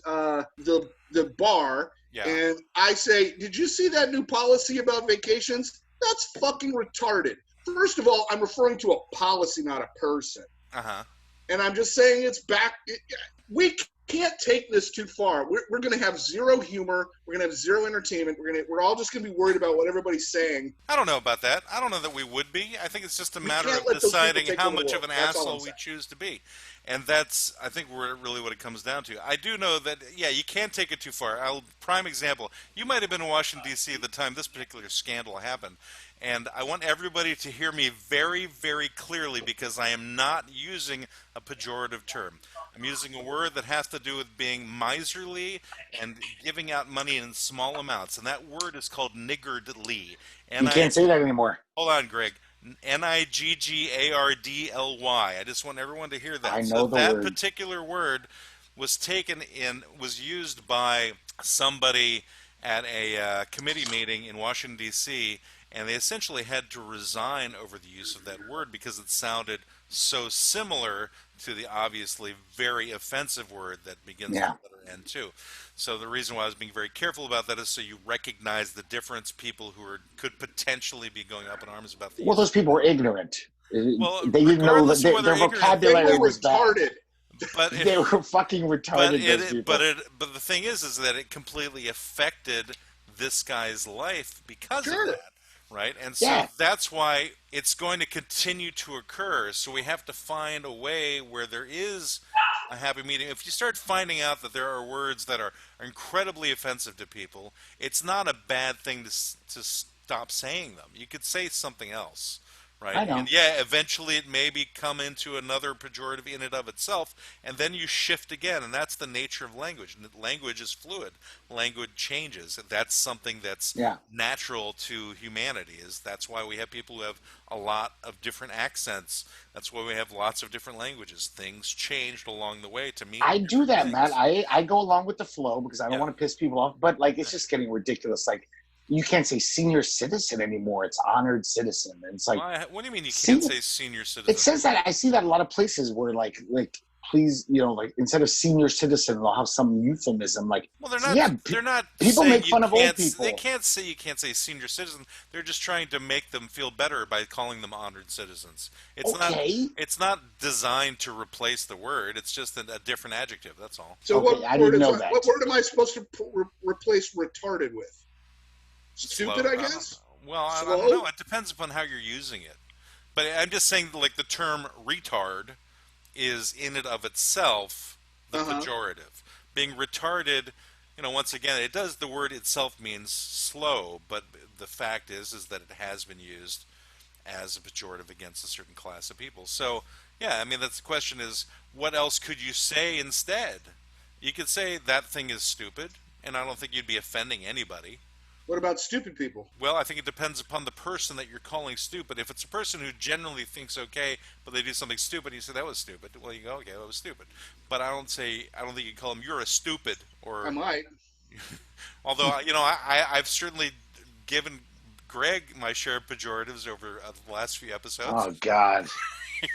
the bar Yeah. and I say, "Did you see that new policy about vacations?" That's fucking retarded. First of all, I'm referring to a policy, not a person. Uh-huh. And I'm just saying it's back. We can't take this too far. We're going to have zero humor. We're going to have zero entertainment. We're all just going to be worried about what everybody's saying. I don't know about that. I don't know that we would be. I think it's just a matter can't of let those people deciding take how over the much of world. an That's all I'm asshole we saying. choose to be. And that's, I think, really what it comes down to. I do know that, yeah, you can't take it too far. Prime example, you might have been in Washington, D.C. at the time this particular scandal happened. And I want everybody to hear me very, very clearly because I am not using a pejorative term. I'm using a word that has to do with being miserly and giving out money in small amounts. And that word is called niggardly. You can't say that anymore. Hold on, Greg. Niggardly. I just want everyone to hear that. I know So the that word. particular word was was used by somebody at a committee meeting in Washington, D.C., and they essentially had to resign over the use of that word because it sounded so similar to the obviously very offensive word that begins with the letter N too. So the reason why I was being very careful about that is so you recognize the difference. People who could potentially be going up in arms about the Well, those people were ignorant. Well, They didn't know regardless that of whether their ignorant- vocabulary They were was bad. retarded. but They were fucking retarded. Those people. but the thing is that it completely affected this guy's life because Sure. of that, right? And so Yeah. that's why it's going to continue to occur. So we have to find a way where there is a happy medium. If you start finding out that there are words that are incredibly offensive to people, it's not a bad thing to stop saying them. You could say something else. Right. I know. And yeah, eventually it may come into another pejorative in and of itself, and then you shift again, and that's the nature of language. Language is fluid. Language changes. That's something that's natural to humanity. That's why we have people who have a lot of different accents. That's why we have lots of different languages. Things changed along the way to mean I do that, things. Matt. I go along with the flow because I don't want to piss people off, but like it's just getting ridiculous. Like you can't say senior citizen anymore. It's honored citizen. And it's like, What do you mean you can't say senior citizen? It says that. I see that a lot of places where like please, like instead of senior citizen, they'll have some euphemism like, Well, they're so not. yeah, They're not people saying make you fun of old can't. They people. can't say you can't say senior citizen. They're just trying to make them feel better by calling them honored citizens. It's not. Okay. It's not designed to replace the word. It's just a different adjective. That's all. So Okay, I didn't know that. what word am I supposed to replace retarded with? Slow. Stupid, I guess. Well, I Slow. don't know. It depends upon how you're using it. But I'm just saying, like the term retard is in and of itself the pejorative. Being retarded, once again, it does, the word itself means slow, but the fact is that it has been used as a pejorative against a certain class of people. So, yeah, I mean, that's the question is, what else could you say instead? You could say that thing is stupid, and I don't think you'd be offending anybody. What about stupid people? Well, I think it depends upon the person that you're calling stupid. If it's a person who generally thinks okay, but they do something stupid, you say that was stupid. Well, you go, okay, that was stupid. But I don't think you call them you're a stupid or. I might. Although I've certainly given Greg my share of pejoratives over the last few episodes. Oh God,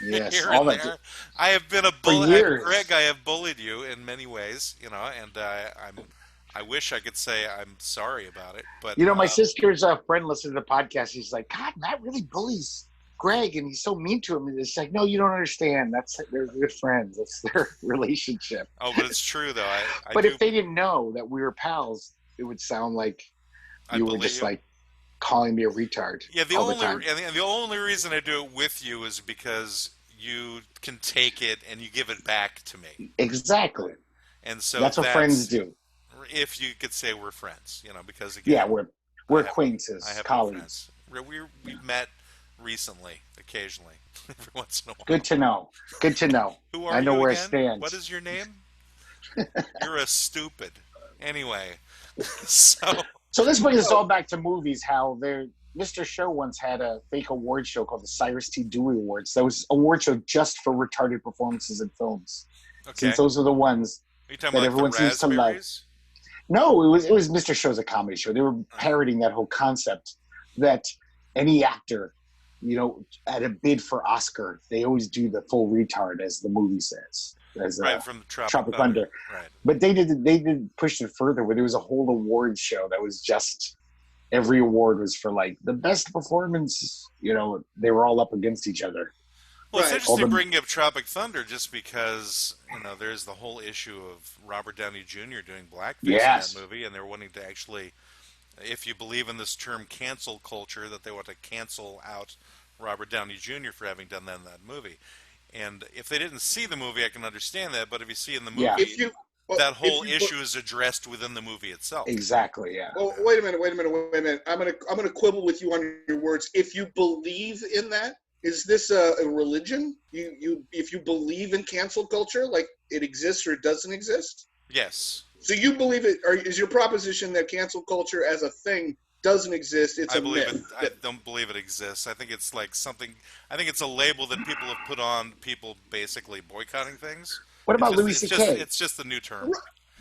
yes, Here all and that. there. I have been a For bully, years. Greg. I have bullied you in many ways, and I wish I could say I'm sorry about it, but My sister's friend listened to the podcast. He's like, God, Matt really bullies Greg, and he's so mean to him. And it's like, no, you don't understand. They're good friends. That's their relationship. Oh, but it's true though. But if they didn't know that we were pals, it would sound like you were just like calling me a retard. Yeah, the only only reason I do it with you is because you can take it and you give it back to me. Exactly. And so that's what friends do. If you could say we're friends, because again, we're acquaintances, colleagues. We've met recently, occasionally, every once in a while. Good to know. Who are I know you where again? I stand. What is your name? You're a stupid. Anyway, so this brings us all back to movies. How Mr. Show once had a fake award show called the Cyrus T. Dewey Awards. That was an award show just for retarded performances in films. Okay. Since those are the ones are you talking that about everyone the seems to like. No, it was Mr. Show's a comedy show. They were parodying that whole concept that any actor, at a bid for Oscar, they always do the full retard, as the movie says, as from the Tropic Thunder. Right. But they did push it further, where there was a whole awards show that was just every award was for like the best performance. They were all up against each other. Well, it's interesting bringing up Tropic Thunder just because, there's the whole issue of Robert Downey Jr. doing blackface in that movie, and they're wanting to actually, if you believe in this term cancel culture, that they want to cancel out Robert Downey Jr. for having done that in that movie. And if they didn't see the movie, I can understand that, but if you see in the movie, that whole issue is addressed within the movie itself. Exactly, yeah. Well, wait a minute. I'm gonna quibble with you on your words. If you believe in that, is this a religion? If you believe in cancel culture, like it exists or it doesn't exist? Yes. So you believe it, or is your proposition that cancel culture as a thing doesn't exist? It's a myth. I don't believe it exists. I think it's like something. I think it's a label that people have put on people basically boycotting things. What about Louis C.K.? It's just the new term.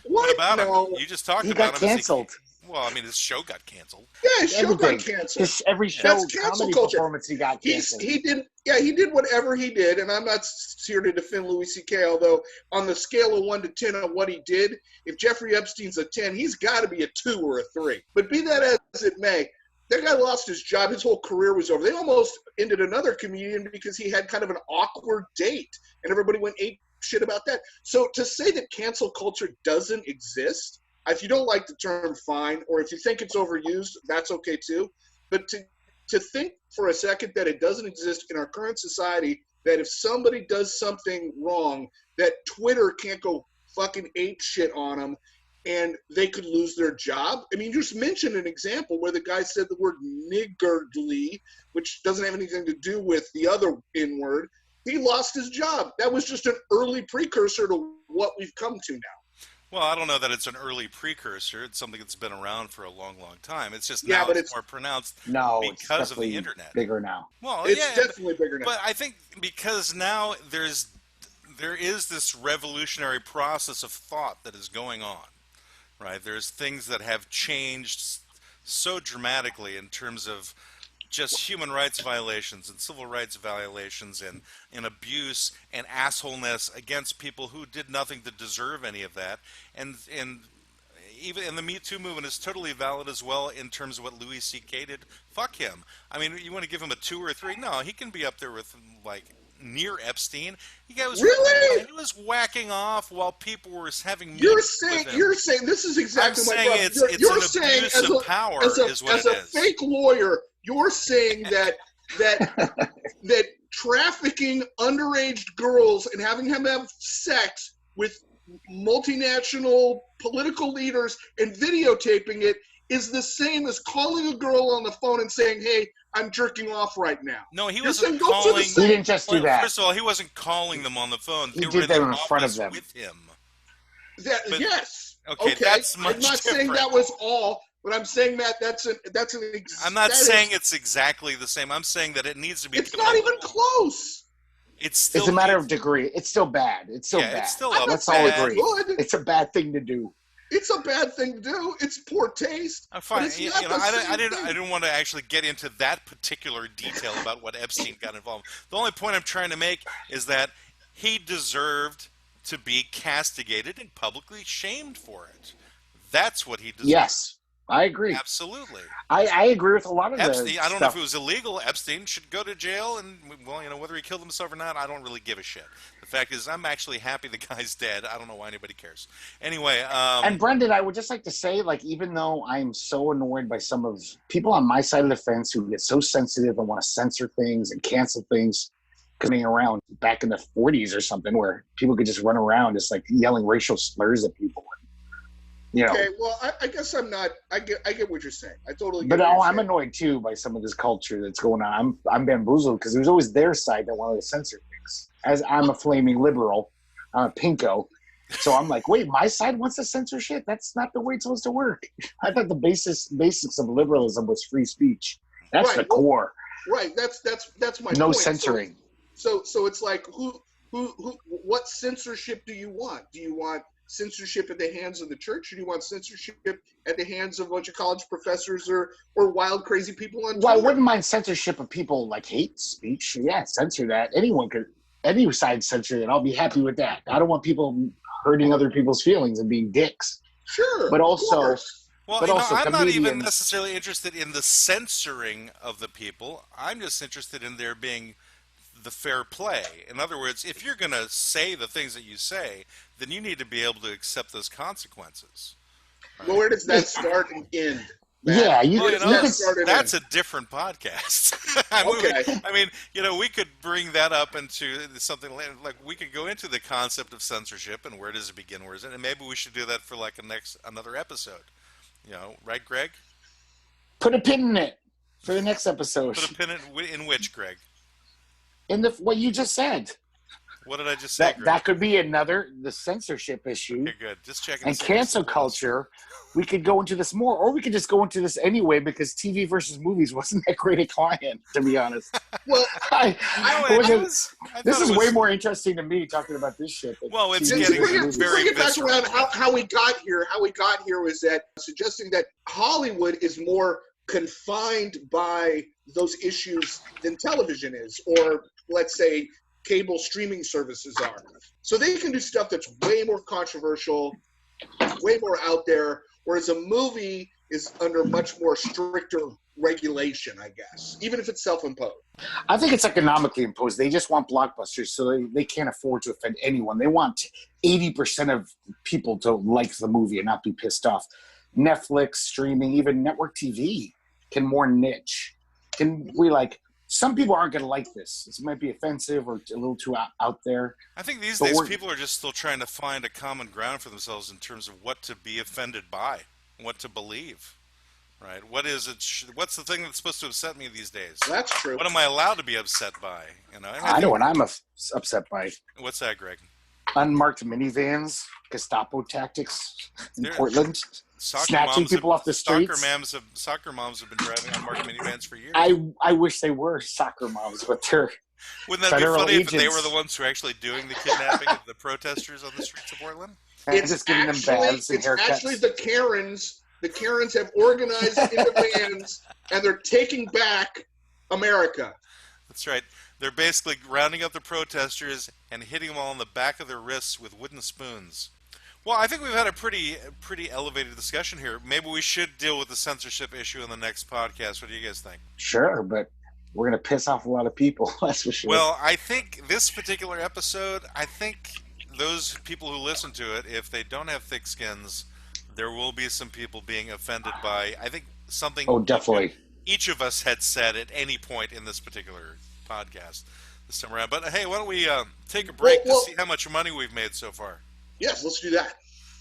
What about him? You just talked about him. He got canceled. Well, I mean, his show got canceled. Yeah, his show got canceled. Every show, comedy performance, he got canceled. He did whatever he did, and I'm not here to defend Louis C.K., although on the scale of 1 to 10 of what he did, if Jeffrey Epstein's a 10, he's got to be a 2 or a 3. But be that as it may, that guy lost his job. His whole career was over. They almost ended another comedian because he had kind of an awkward date, and everybody went ape shit about that. So to say that cancel culture doesn't exist, if you don't like the term, fine, or if you think it's overused, that's okay too. But to think for a second that it doesn't exist in our current society, that if somebody does something wrong, that Twitter can't go fucking ape shit on them and they could lose their job. I mean, you just mentioned an example where the guy said the word niggardly, which doesn't have anything to do with the other N-word. He lost his job. That was just an early precursor to what we've come to now. Well, I don't know that it's an early precursor. It's something that's been around for a long, long time. It's just now it's more pronounced because of the internet. Bigger now. Well, it's definitely bigger now. But I think because now there is this revolutionary process of thought that is going on, right? There's things that have changed so dramatically in terms of just human rights violations and civil rights violations and abuse and assholeness against people who did nothing to deserve any of that. And even and the Me Too movement is totally valid as well in terms of what Louis C.K. did. Fuck him. I mean, you want to give him a 2 or 3? No, he can be up there with like near Epstein. He was whacking off while people were having meetings with him. You're saying this is exactly I'm my saying problem. You're saying abuse of power is what it is. As a fake lawyer, you're saying that trafficking underage girls and having them have sex with multinational political leaders and videotaping it is the same as calling a girl on the phone and saying, "Hey, I'm jerking off right now." No, he wasn't calling. He didn't just do that. First of all, he wasn't calling them on the phone. He did that in front of them with him. Yes. Okay, that's much I'm not different. saying that was all, but I'm saying that that's an. I'm not saying it's exactly the same. I'm saying that it needs to be. It's not even close. It's a matter of degree. It's still bad. It's still bad. It's still Let's all agree. It's a bad thing to do. It's a bad thing to do. It's poor taste. I'm fine. I didn't want to actually get into that particular detail about what Epstein got involved. The only point I'm trying to make is that he deserved to be castigated and publicly shamed for it. That's what he deserved. Yes, I agree. Absolutely. I agree with a lot of Epstein, I don't know if stuff. it was illegal. Epstein should go to jail, and whether he killed himself or not, I don't really give a shit. The fact is, I'm actually happy the guy's dead. I don't know why anybody cares. Anyway, and Brendan, I would just like to say, like, even though I'm so annoyed by some of people on my side of the fence who get so sensitive and want to censor things and cancel things, coming around back in the 40s or something, where people could just run around just like yelling racial slurs at people. Okay, well, I guess I'm not. I get what you're saying. I totally. But I'm annoyed too by some of this culture that's going on. I'm bamboozled because it was always their side that wanted to censor things. As I'm a flaming liberal, I'm a pinko, so I'm like, wait, my side wants to censor shit? That's not the way it's supposed to work. I thought the basics of liberalism was free speech. That's the core. Right. That's my point. No censoring. So it's like what censorship do you want? Do you want censorship at the hands of the church, or do you want censorship at the hands of a bunch of college professors or wild, crazy people on Twitter? Well, I wouldn't mind censorship of people like hate speech. Yeah, censor that. Any side censor it. I'll be happy with that. I don't want people hurting other people's feelings and being dicks. Sure. But also, I'm not even necessarily interested in the censoring of the people. I'm just interested in there being the fair play. In other words, if you're going to say the things that you say, then you need to be able to accept those consequences. Right? Well, where does that start and end? Yeah, that's a different podcast. We could bring that up into something like we could go into the concept of censorship and where does it begin, where is it, and maybe we should do that for like another episode. Right, Greg? Put a pin in it for the next episode. Put a pin in which, Greg? In what you just said. What did I just say, Greg? That could be the censorship issue. Okay, good. Just checking. And cancel culture. We could go into this more, or we could just go into this anyway because TV versus movies wasn't that great a client, to be honest. Well, this is way more interesting to me talking about this shit. Well, it's getting very back around how we got here. How we got here was that suggesting that Hollywood is more confined by those issues than television is, or let's say cable streaming services are. So they can do stuff that's way more controversial, way more out there, whereas a movie is under much more stricter regulation, I guess, even if it's self-imposed. I think it's economically imposed. They just want blockbusters, so they can't afford to offend anyone. They want 80% of people to like the movie and not be pissed off. Netflix, streaming, even network TV can more niche. Some people aren't going to like this. This might be offensive or a little too out there. I think these days people are just still trying to find a common ground for themselves in terms of what to be offended by, what to believe, right? What is it? What's the thing that's supposed to upset me these days? That's true. What am I allowed to be upset by? I know what I'm upset by. What's that, Greg? Unmarked minivans, Gestapo tactics in Portland. Snatching people off the streets. Soccer moms have been driving unmarked minivans for years. I wish they were soccer moms, but they're Wouldn't that be funny if they were the ones who are actually doing the kidnapping of the protesters on the streets of Portland? It's just giving them baths and haircuts. It's actually the Karens. The Karens have organized into vans, and they're taking back America. That's right. They're basically rounding up the protesters and hitting them all on the back of their wrists with wooden spoons. Well, I think we've had a pretty elevated discussion here. Maybe we should deal with the censorship issue in the next podcast. What do you guys think? Sure, but we're going to piss off a lot of people, that's for sure. Well, I think this particular episode, I think those people who listen to it, if they don't have thick skins, there will be some people being offended by, I think, something Oh, definitely. each of us had said at any point in this particular podcast this time around. But hey, why don't we take a break to see how much money we've made so far? Yes, let's do that.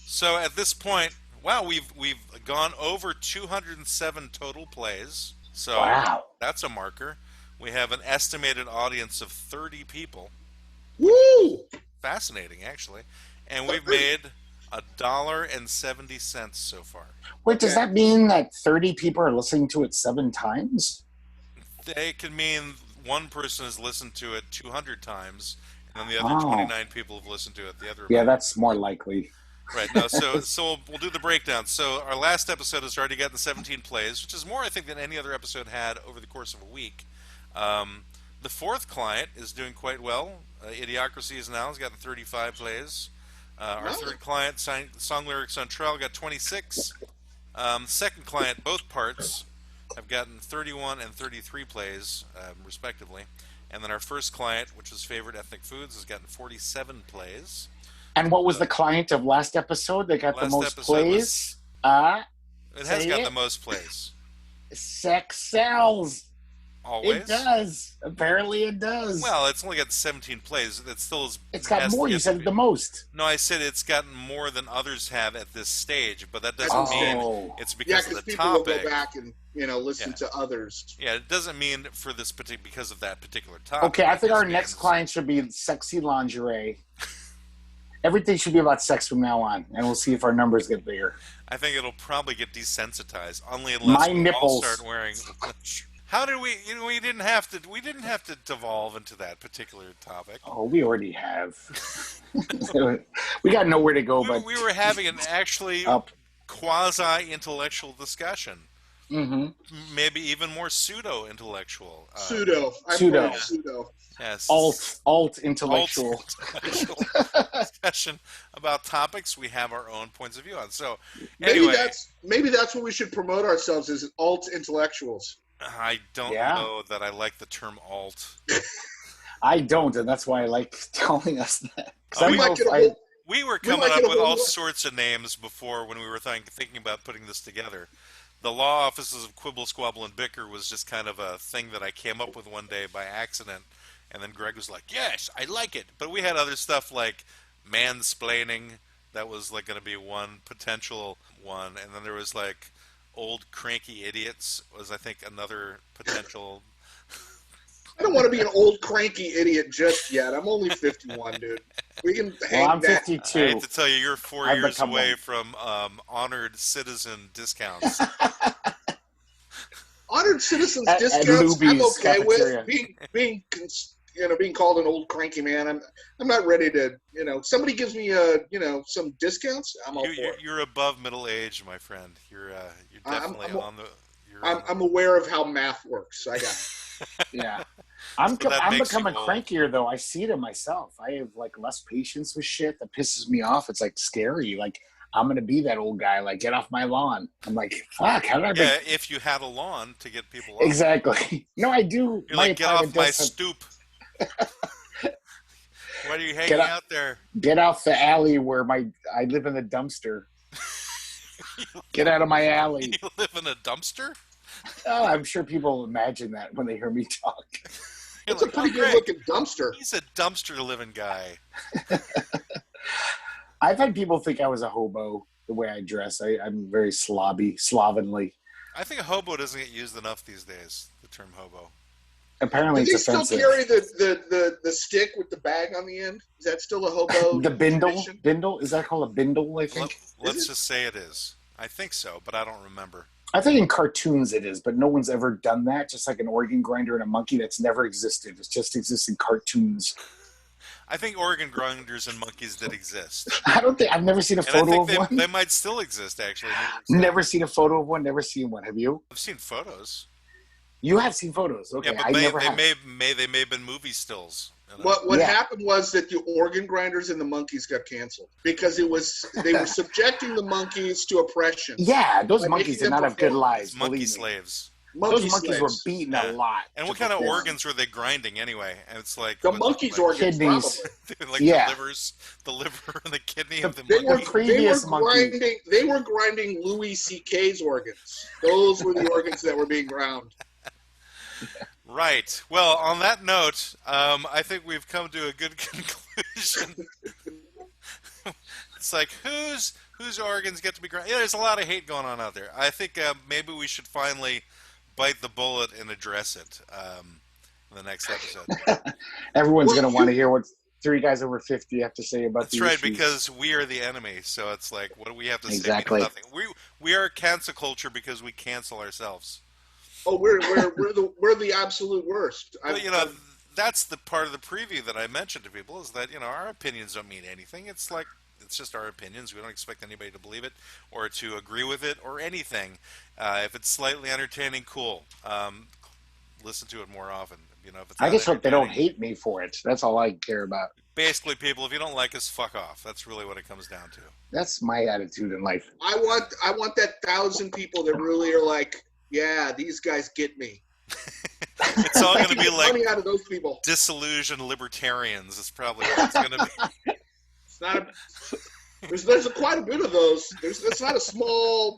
So at this point, wow, we've gone over 207 total plays. So wow. That's a marker. We have an estimated audience of 30 people. Woo! Fascinating, actually. And we've made $1.70 so far. Wait, does that mean that 30 people are listening to it 7 times? It can mean one person has listened to it 200 times, and then the other 29 people have listened to it the other. Yeah, that's more likely. Right. Now, so we'll do the breakdown. So our last episode has already gotten 17 plays, which is more, I think, than any other episode had over the course of a week. The fourth client is doing quite well. Idiocracy is now has gotten 35 plays. Our third client, Song Lyrics on Trial, got 26. Second client, both parts, have gotten 31 and 33 plays, respectively. And then our first client, which was Favorite Ethnic Foods, has gotten 47 plays. And what was the client of last episode that got the most plays? It has got the most plays. Sex sells. Always? It does. Apparently it does. Well, it's only got 17 plays. It still is. It's got more. You said the most. No, I said it's gotten more than others have at this stage, but that doesn't mean it's because of the people topic. Will go back and listen to others. Yeah, it doesn't mean for this because of that particular topic. Okay, I think our next client should be sexy lingerie. Everything should be about sex from now on, and we'll see if our numbers get bigger. I think it'll probably get desensitized, unless we all start wearing. How did we? We didn't have to devolve into that particular topic. Oh, we already have. We got nowhere to go. But we were having an actually quasi-intellectual discussion. Mm-hmm. Maybe even more pseudo-intellectual. Pseudo. Yes. Alt-intellectual. Discussion about topics we have our own points of view on. So anyway, maybe that's what we should promote ourselves as alt-intellectuals. I don't know that I like the term alt. I don't, and that's why I like telling us that. We were coming up with all sorts of names before when we were thinking about putting this together. The law offices of Quibble, Squabble, and Bicker was just kind of a thing that I came up with one day by accident, and then Greg was like, yes, I like it. But we had other stuff like mansplaining. That was like going to be one potential one, and then there was like old cranky idiots was, I think, another potential. I don't want to be an old cranky idiot just yet. I'm only 51, dude. We can hang I'm 52. I hate to tell you, you're 4 years away from honored citizen discounts. Honored citizens discounts, I'm okay with. Being called an old cranky man, I'm not ready to, somebody gives me some discounts, I'm all for it. You're above middle age, my friend. You're definitely on the. I'm aware of how math works. I got it. Yeah. I'm becoming crankier though. I see it in myself. I have like less patience with shit that pisses me off. It's like scary. Like I'm gonna be that old guy. Like get off my lawn. I'm like, fuck. How did I? Yeah, if you had a lawn to get people off. Exactly. No, I do. You're like, get off my stoop. Why are you hanging out there? Get off the alley where I live in the dumpster. Get out of my alley. You live in a dumpster? Oh, I'm sure people imagine that when they hear me talk. It's a pretty good-looking dumpster. He's a dumpster-living guy. I've had people think I was a hobo the way I dress. I'm very slovenly. I think a hobo doesn't get used enough these days, the term hobo. Apparently it's offensive. Do they still carry the stick with the bag on the end? Is that still a hobo? The bindle? Bindle? Is that called a bindle, I think? Let's just say it is. I think so, but I don't remember. I think in cartoons it is, but no one's ever done that. Just like an organ grinder and a monkey, that's never existed. It just exists in cartoons. I think organ grinders and monkeys did exist. I've never seen a photo of one. They might still exist, actually. Never seen a photo of one, never seen one. Have you? I've seen photos. You have seen photos, okay? Yeah, but I never they have. may have been movie stills. You know? What Yeah. happened was that the organ grinders and the monkeys got canceled because they were subjecting the monkeys to oppression. Yeah, those By monkeys making did not them have good perform. lives. Monkey Believe me. slaves. Monkey Those monkeys were slaves. beaten Yeah. a lot. And to what kind of perform. organs were they grinding anyway? And it's like The was it monkey's like, organs, Kidneys. probably. like Yeah. the liver and the kidney The- of the They were, monkey. previous monkey. They were grinding Louis C.K.'s organs. Those were the organs that were being ground. Right. Well, on that note, I think we've come to a good conclusion. It's like whose organs get to be ground? Yeah, there's a lot of hate going on out there. I think maybe we should finally bite the bullet and address it in the next episode. Everyone's going to want to hear what 3 guys over 50 have to say about That's the right, issues. because we are the enemy. So it's like, what do we have to Exactly. say? Nothing. We are cancel culture because we cancel ourselves. Oh, we're the absolute worst. But that's the part of the preview that I mentioned to people is that our opinions don't mean anything. It's like it's just our opinions. We don't expect anybody to believe it or to agree with it or anything. If it's slightly entertaining, cool. Listen to it more often. If it's I not just hope they don't entertaining- hate me for it. That's all I care about. Basically, people, if you don't like us, fuck off. That's really what it comes down to. That's my attitude in life. I want that 1,000 people that really are like, yeah, these guys get me. It's all going to be like Money out of those people. disillusioned libertarians. Is probably what it's going to be. It's not. There's quite a bit of those. That's not a small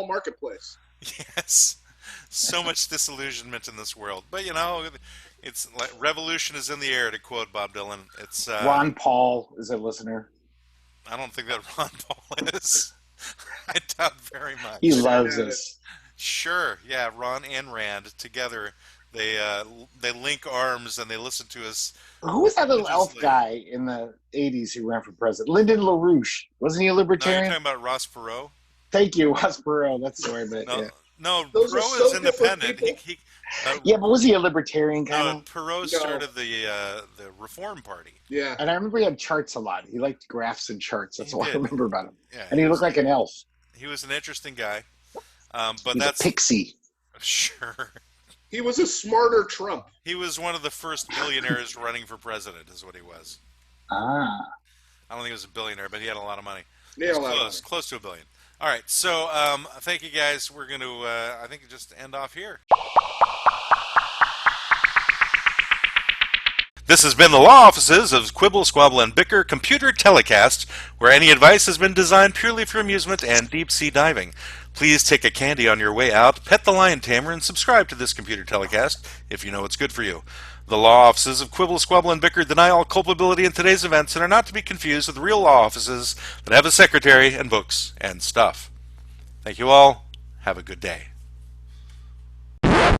marketplace. Yes, so much disillusionment in this world. But it's like revolution is in the air, to quote Bob Dylan. It's Ron Paul is a listener. I don't think that Ron Paul is. I doubt very much. He loves us. Sure, yeah, Ron and Rand together. They link arms and they listen to us. Who was that little elf religiously. guy in the 80s who ran for president? Lyndon LaRouche. Wasn't he a No, you're libertarian? talking about Ross Perot? Thank you, Hospiro. That's the way, but No, yeah. no, Those are Perot so is different independent. people. Yeah, but was he a libertarian kind No, of? Perot No. started the Reform Party. Yeah. And I remember he had charts a lot. He liked graphs and charts. That's He all I did. remember about him. Yeah, And he looked like an elf. he was an interesting guy. But He's that's a pixie. sure. He was a smarter Trump. He was one of the first billionaires running for president, is what he was. Ah. I don't think he was a billionaire, but he had a lot of money. Yeah, He was a lot of close, money. close to $1 billion. All right, so thank you guys. We're going to, I think, just end off here. This has been the law offices of Quibble, Squabble, and Bicker Computer Telecast, where any advice has been designed purely for amusement and deep-sea diving. Please take a candy on your way out, pet the lion tamer, and subscribe to this computer telecast if you know it's good for you. The law offices of Quibble, Squabble, and Bicker deny all culpability in today's events and are not to be confused with real law offices that have a secretary and books and stuff. Thank you all. Have a good day.